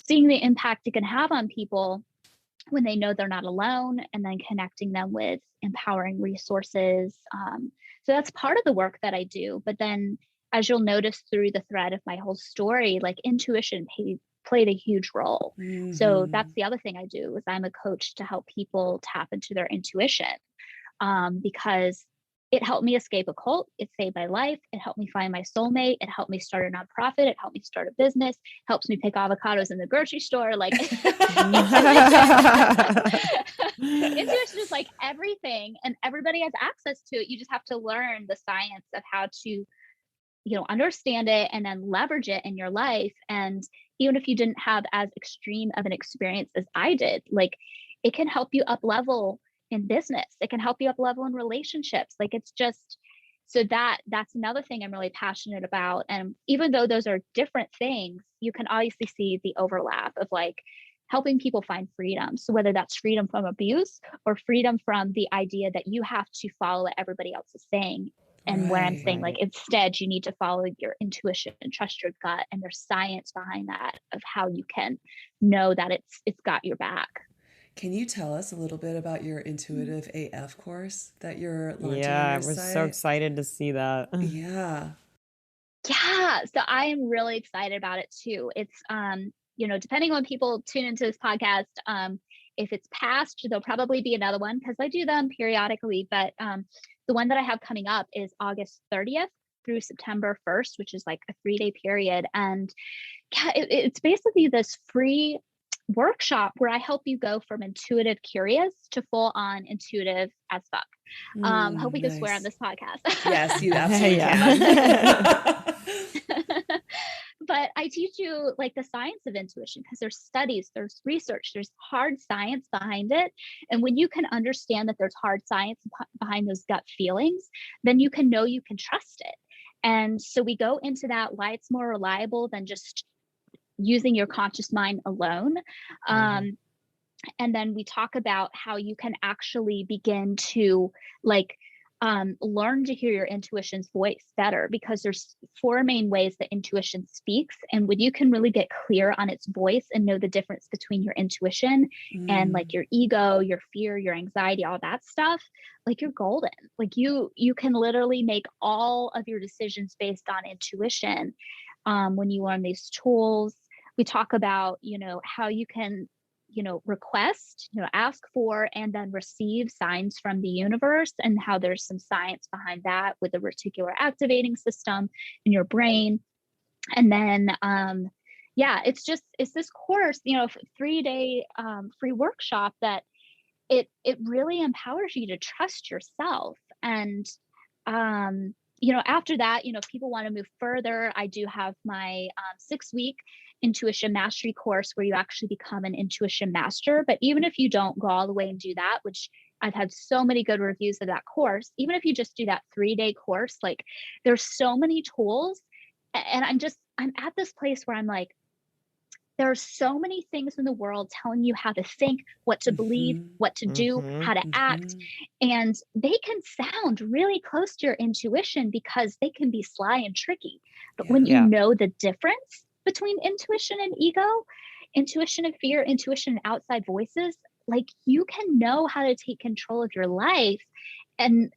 seeing the impact it can have on people when they know they're not alone, and then connecting them with empowering resources. So that's part of the work that I do. But then, as you'll notice through the thread of my whole story, like intuition played a huge role. So Mm-hmm. that's the other thing I do, is I'm a coach to help people tap into their intuition, because it helped me escape a cult. It saved my life. It helped me find my soulmate. It helped me start a nonprofit. It helped me start a business. Helps me pick avocados in the grocery store. Like intuition, intuition is like everything, and everybody has access to it. You just have to learn the science of how to, understand it and then leverage it in your life. And even if you didn't have as extreme of an experience as I did, like it can help you up level in business. It can help you up level in relationships. Like it's just, so that's another thing I'm really passionate about. And even though those are different things, you can obviously see the overlap of like helping people find freedom. So whether that's freedom from abuse or freedom from the idea that you have to follow what everybody else is saying. And where I'm Right. saying like Right. instead you need to follow your intuition and trust your gut, and there's science behind that of how you can know that it's got your back. Can you tell us a little bit about your intuitive AF course that you're launching Yeah, on I your was so site? excited to see that. Yeah. Yeah, so I am really excited about it too. It's depending on people tune into this podcast, if it's past, there'll probably be another one because I do them periodically. But the one that I have coming up is August 30th through September 1st, which is like a 3-day period. And yeah, it's basically this free workshop where I help you go from intuitive curious to full on intuitive as fuck. Hope we can swear on Nice. this podcast. Yes, you absolutely Yeah. can. But I teach you like the science of intuition, because there's studies, there's research, there's hard science behind it. And when you can understand that there's hard science behind those gut feelings, then you can know you can trust it. And so we go into that, why it's more reliable than just using your conscious mind alone. Hmm. Um, and then we talk about how you can actually begin to like learn to hear your intuition's voice better, because there's 4 main ways that intuition speaks. And when you can really get clear on its voice and know the difference between your intuition and like Mm. your ego, your fear, your anxiety, all that stuff, like you're golden. Like you can literally make all of your decisions based on intuition. When you learn these tools, we talk about, how you can, request, ask for and then receive signs from the universe, and how there's some science behind that with the reticular activating system in your brain. And then yeah, it's this course, 3-day free workshop that it really empowers you to trust yourself. And after that, if people want to move further, I do have my 6-week intuition mastery course where you actually become an intuition master. But even if you don't go all the way and do that, which I've had so many good reviews of that course, even if you just do that 3-day course, like there's so many tools. And I'm at this place where I'm like, there are so many things in the world telling you how to think, what to believe, Mm-hmm. what to do, Mm-hmm. how to act. And they can sound really close to your intuition because they can be sly and tricky. But when Yeah. you Yeah. know the difference between intuition and ego, intuition and fear, intuition and outside voices, like you can know how to take control of your life. And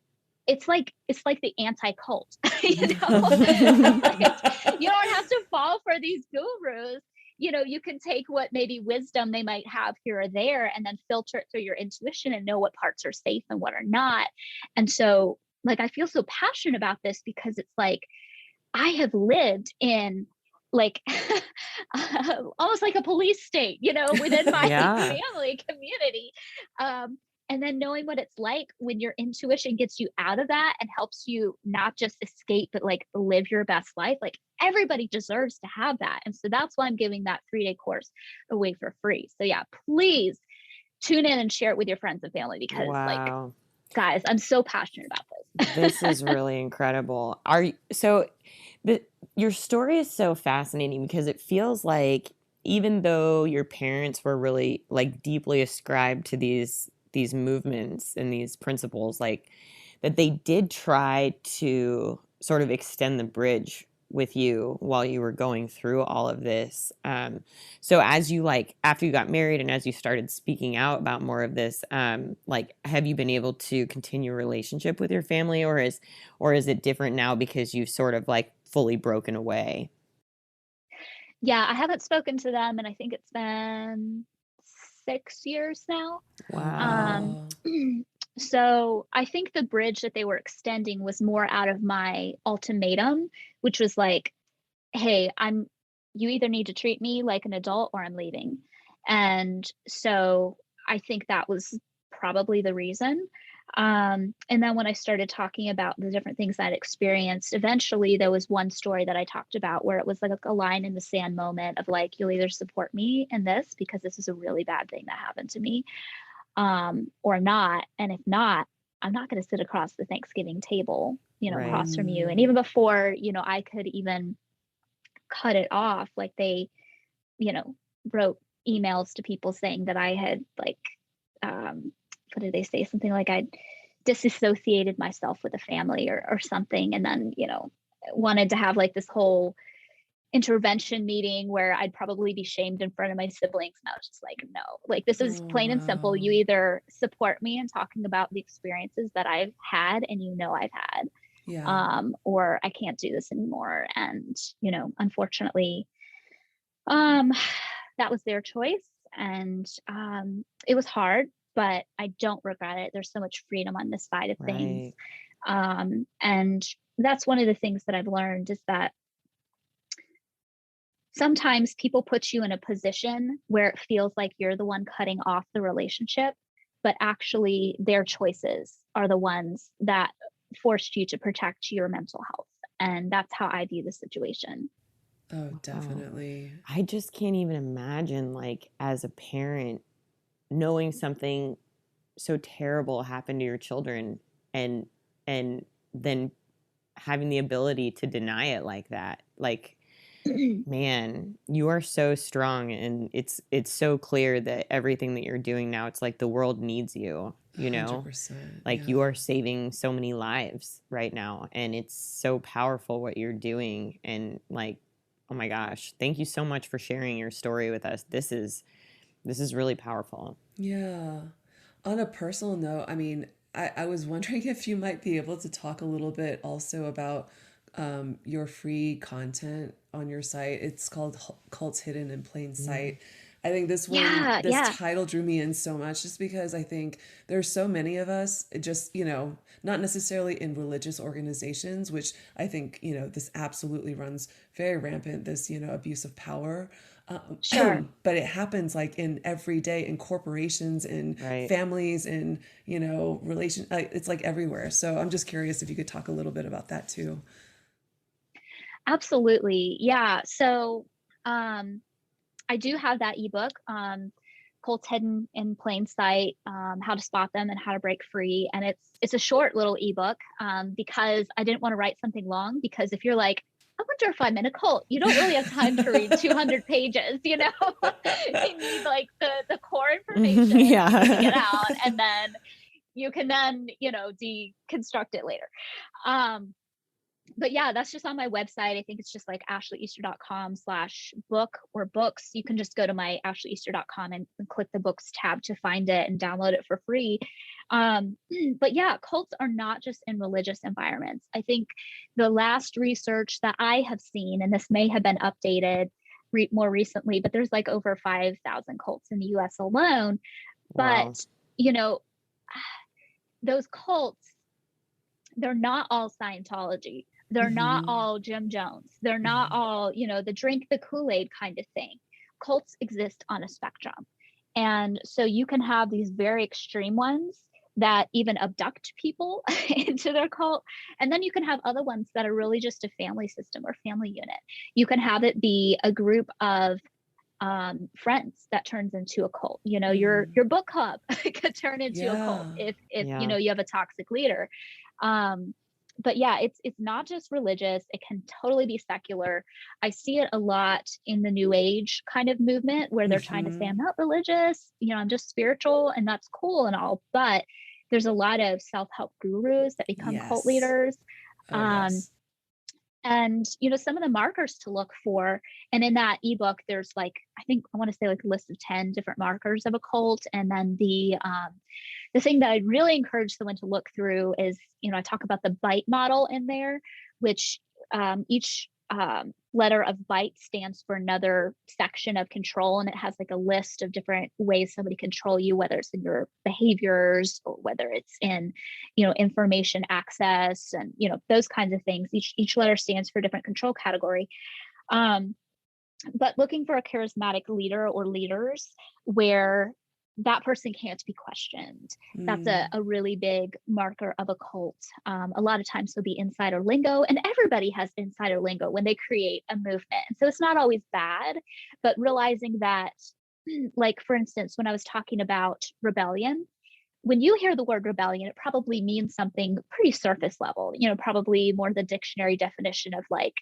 it's like the anti-cult, you know? You don't have to fall for these gurus. You can take what maybe wisdom they might have here or there and then filter it through your intuition and know what parts are safe and what are not. And so like I feel so passionate about this because it's like I have lived in like almost like a police state, within my Yeah. family community. And then knowing what it's like when your intuition gets you out of that and helps you not just escape, but like live your best life. Like everybody deserves to have that. And so that's why I'm giving that 3-day course away for free. So yeah, please tune in and share it with your friends and family because like, Wow. guys, I'm so passionate about this. This is really incredible. Your story is so fascinating because it feels like even though your parents were really like deeply ascribed to these movements and these principles, like that they did try to sort of extend the bridge with you while you were going through all of this. So as you after you got married and as you started speaking out about more of this, have you been able to continue a relationship with your family, or is it different now because you've sort of fully broken away? Yeah, I haven't spoken to them and I think it's been 6 years now. Um, Wow. so I think the bridge that they were extending was more out of my ultimatum, which was like, hey, you either need to treat me like an adult or I'm leaving. And so I think that was probably the reason. And then when I started talking about the different things I'd experienced, eventually there was one story that I talked about where it was like a line in the sand moment of like, you'll either support me in this because this is a really bad thing that happened to me, or not. And if not, I'm not going to sit across the Thanksgiving table, Right. across from you. And even before, I could even cut it off, like they, you know, wrote emails to people saying that I had what did they say? Something like I'd disassociated myself with the family or something. And then, wanted to have like this whole intervention meeting where I'd probably be shamed in front of my siblings. And I was just like, no, like this is Oh, plain and simple. You wow. either support me in talking about the experiences that I've had and I've had, Yeah. or I can't do this anymore. And, unfortunately, um, that was their choice. And it was hard, but I don't regret it. There's so much freedom on this side of things. Right. And that's one of the things that I've learned is that sometimes people put you in a position where it feels like you're the one cutting off the relationship, but actually their choices are the ones that forced you to protect your mental health. And that's how I view the situation. Oh, Wow. definitely. I just can't even imagine, as a parent, knowing something so terrible happened to your children and and then having the ability to deny it like that. Man, you are so strong, and it's so clear that everything that you're doing now, it's like the world needs you, 100%. like you Yeah. are saving so many lives right now, and it's so powerful what you're doing. And oh my gosh, thank you so much for sharing your story with us. This is really powerful. Yeah. On a personal note, I mean, I was wondering if you might be able to talk a little bit also about your free content on your site. It's called Cults Hidden in Plain Mm. Sight. I think Yeah, this yeah. title drew me in so much just because I think there's so many of us, just, not necessarily in religious organizations, which I think, this absolutely runs very rampant, this, abuse of power. Sure. But it happens like in everyday in corporations, in Right. families, in relation. It's like everywhere. So I'm just curious if you could talk a little bit about that too. Absolutely. Yeah. So, um, I do have that ebook, Cults Hidden in Plain Sight, how to spot them and how to break free. And it's a short little ebook, because I didn't want to write something long, because if you're like, I wonder if I'm in a cult, you don't really have time to read 200 pages, you know. You need like the core information to get out, and then you can then, you know, deconstruct it later. But yeah, that's just on my website. I think it's just like ashlyeaster.com/book or books. You can just go to my ashlyeaster.com and click the books tab to find it and download it for free. But yeah, cults are not just in religious environments. I think the last research that I have seen, and this may have been updated more recently, but there's like over 5,000 cults in the US alone. Wow. But, you know, those cults, they're not all Scientology. They're not all Jim Jones. They're not all, you know, the drink the Kool-Aid kind of thing. Cults exist on a spectrum. And so you can have these very extreme ones that even abduct people into their cult. And then you can have other ones that are really just a family system or family unit. You can have it be a group of friends that turns into a cult. You know, your book club could turn into a cult if you know, you have a toxic leader. But yeah, it's not just religious. It can totally be secular. I see it a lot in the New Age kind of movement where they're trying to say, I'm not religious, you know, I'm just spiritual, and that's cool and all. But there's a lot of self-help gurus that become cult leaders. And, you know, some of the markers to look for, and in that ebook, there's like, I think I want to say like a list of 10 different markers of a cult. And then the thing that I'd really encourage someone to look through is, you know, I talk about the BITE model in there, which each letter of BITE stands for another section of control. And it has like a list of different ways somebody control you, whether it's in your behaviors or whether it's in, you know, information access and, you know, those kinds of things. Each letter stands for a different control category. But looking for a charismatic leader or leaders where that person can't be questioned. That's a really big marker of a cult. A lot of times there'll be insider lingo, and everybody has insider lingo when they create a movement. So it's not always bad, but realizing that, like, for instance, when I was talking about rebellion, when you hear the word rebellion, it probably means something pretty surface level, you know, probably more the dictionary definition of like,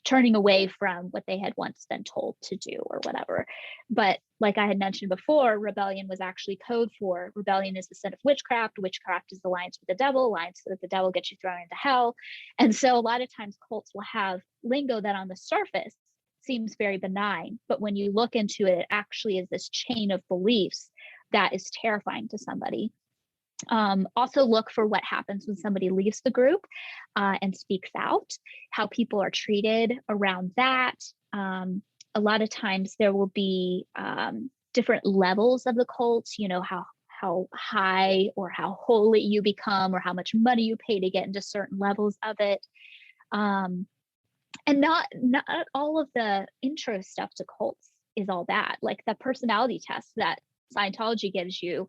turning away from what they had once been told to do or whatever. But like I had mentioned before, rebellion was actually code for rebellion is the sin of witchcraft. Witchcraft is alliance with the devil. Alliance with the devil gets you thrown into hell. And so a lot of times cults will have lingo that on the surface seems very benign, but when you look into it, it actually is this chain of beliefs that is terrifying to somebody. Also look for what happens when somebody leaves the group and speaks out, how people are treated around that. A lot of times there will be different levels of the cult, you know, how high or how holy you become or how much money you pay to get into certain levels of it. And not all of the intro stuff to cults is all bad. Like the personality test that Scientology gives you,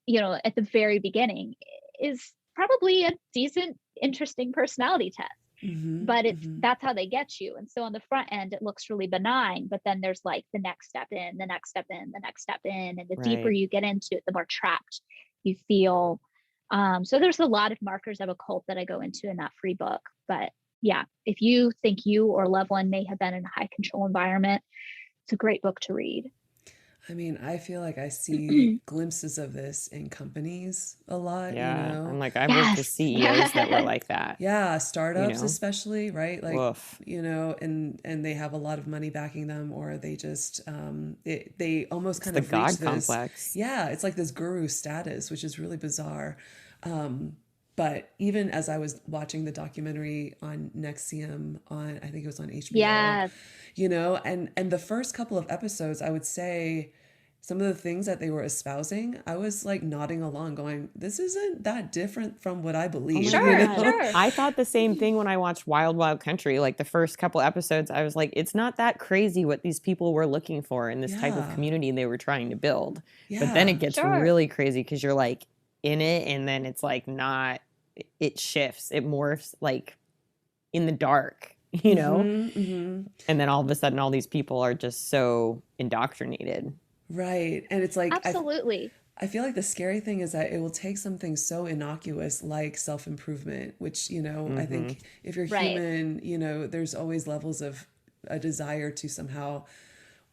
you know, at the very beginning is probably a decent, interesting personality test, but that's how they get you. And so on the front end, it looks really benign, but then there's like the next step in, the next step in, the next step in. And the deeper you get into it, the more trapped you feel. So there's a lot of markers of a cult that I go into in that free book. But yeah, if you think you or a loved one may have been in a high control environment, it's a great book to read. I mean, I feel like I see glimpses of this in companies a lot, you know? And like I've worked with CEOs that were like that. Yeah, startups, you know? especially, right? Like, you know, and they have a lot of money backing them, or they just, they almost kind of God reach this complex. Yeah, it's like this guru status, which is really bizarre. But even as I was watching the documentary on NXIVM on, I think it was on HBO, you know, and the first couple of episodes, I would say some of the things that they were espousing, I was like nodding along going, this isn't that different from what I believe. Sure, you know? sure. I thought the same thing when I watched Wild Wild Country. Like the first couple episodes, I was like, it's not that crazy what these people were looking for in this type of community they were trying to build. But then it gets really crazy because you're like in it, and then it's like not, it shifts, it morphs like in the dark. you know? Mm-hmm. And then all of a sudden, all these people are just so indoctrinated. Right. And it's like, Absolutely. I feel like the scary thing is that it will take something so innocuous like self improvement, which, I Hmm. think if you're Right. human, there's always levels of a desire to somehow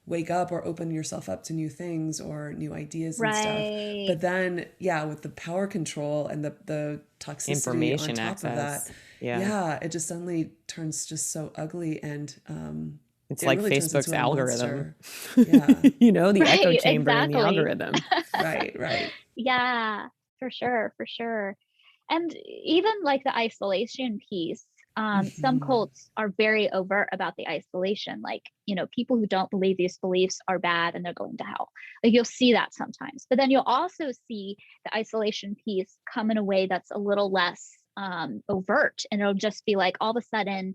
wake up or open yourself up to new things or new ideas and stuff. Right. But then, yeah, with the power control and the toxicity on Information top of that, access. Yeah. yeah, it just suddenly turns just so ugly and It's it like really turns Facebook's into a algorithm, monster. Yeah. the echo Right. chamber in the Exactly. algorithm. Right, right. Yeah, for sure. For sure. And even like the isolation piece, some Hmm. cults are very overt about the isolation. Like, people who don't believe these beliefs are bad and they're going to hell. Like, you'll see that sometimes. But then you'll also see the isolation piece come in a way that's a little less overt. And it'll just be like all of a sudden,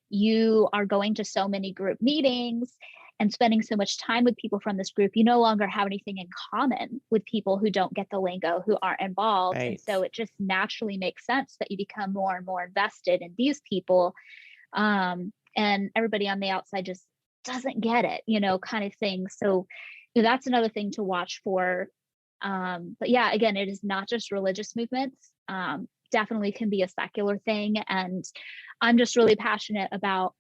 you are going to so many group meetings and spending so much time with people from this group, you no longer have anything in common with people who don't get the lingo, who aren't involved. And Right. so it just naturally makes sense that you become more and more invested in these people. And everybody on the outside just doesn't get it, kind of thing. So that's another thing to watch for. But yeah, again, it is not just religious movements. Definitely can be a secular thing. And I'm just really passionate about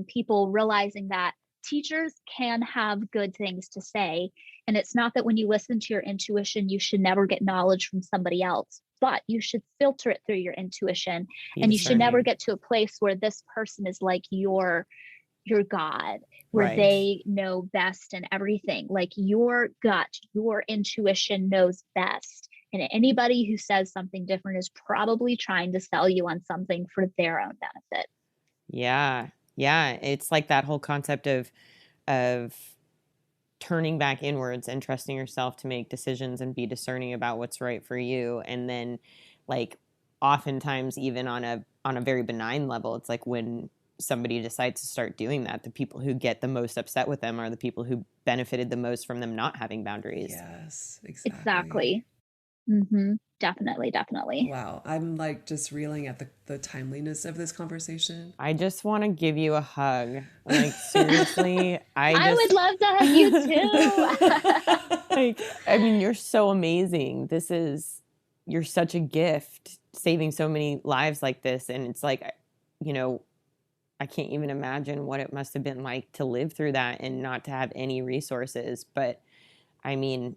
people realizing that teachers can have good things to say. And it's not that when you listen to your intuition, you should never get knowledge from somebody else, but you should filter it through your intuition. Be And you should never discerning. get to a place where this person is like your God, where Right. they know best and everything. Like your gut, your intuition knows best. And anybody who says something different is probably trying to sell you on something for their own benefit. Yeah. Yeah. It's like that whole concept of turning back inwards and trusting yourself to make decisions and be discerning about what's right for you. And then like oftentimes even on a very benign level, it's like when somebody decides to start doing that, the people who get the most upset with them are the people who benefited the most from them not having boundaries. Yes, exactly. Exactly. Definitely, definitely. Wow. I'm like just reeling at the timeliness of this conversation. I just want to give you a hug. Like seriously, I I would just love to hug you too. like I mean, you're so amazing. You're such a gift saving so many lives like this, and it's like you know, I can't even imagine what it must have been like to live through that and not to have any resources, but I mean,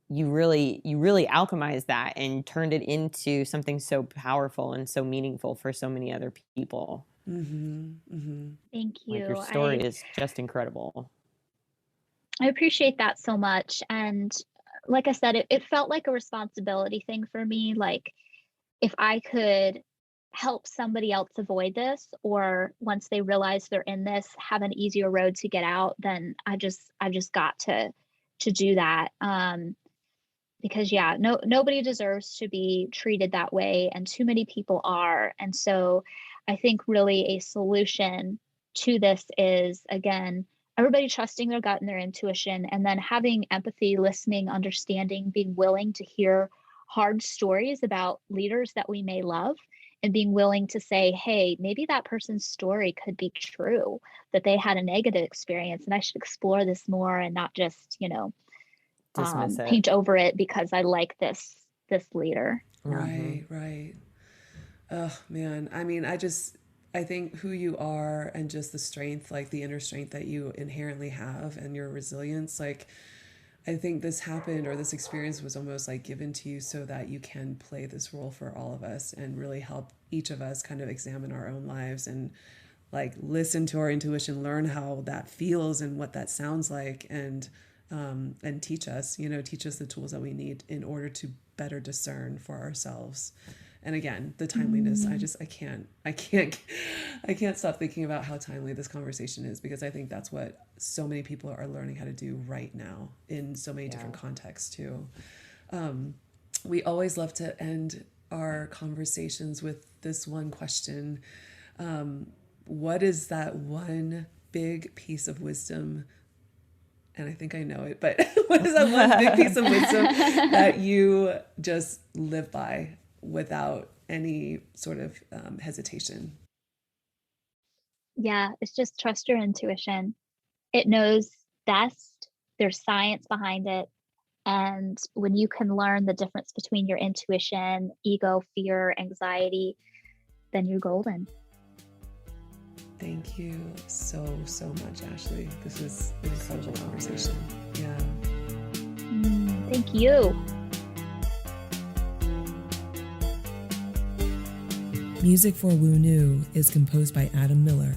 you really alchemized that and turned it into something so powerful and so meaningful for so many other people. Mm-hmm. Mm-hmm. Thank Like your you. story is just incredible. I appreciate that so much. And like I said, it felt like a responsibility thing for me. Like if I could help somebody else avoid this, or once they realize they're in this, have an easier road to get out, then I've just got to do that. Because yeah, nobody deserves to be treated that way, and too many people are. And so I think really a solution to this is, again, everybody trusting their gut and their intuition, and then having empathy, listening, understanding, being willing to hear hard stories about leaders that we may love, and being willing to say, hey, maybe that person's story could be true, that they had a negative experience and I should explore this more, and not just Dismiss it. paint over it because I like this leader. Mm-hmm. Right, right. Oh man. I mean, I think who you are and just the strength, like the inner strength that you inherently have and your resilience, like I think this happened or this experience was almost like given to you so that you can play this role for all of us and really help each of us kind of examine our own lives and like listen to our intuition, learn how that feels and what that sounds like, and teach us, teach us the tools that we need in order to better discern for ourselves. And again, the timeliness, Mm, I can't stop thinking about how timely this conversation is, because I think that's what so many people are learning how to do right now in so many Yeah. different contexts too. We always love to end our conversations with this one question. What is that one big piece of wisdom? And I think I know it, but what is that one big piece of wisdom that you just live by without any sort of hesitation? Yeah, it's just trust your intuition. It knows best. There's science behind it. And when you can learn the difference between your intuition, ego, fear, anxiety, then you're golden. Thank you so much, Ashley. This was an incredible conversation. Yeah. Thank you. Music for Woo New is composed by Adam Miller.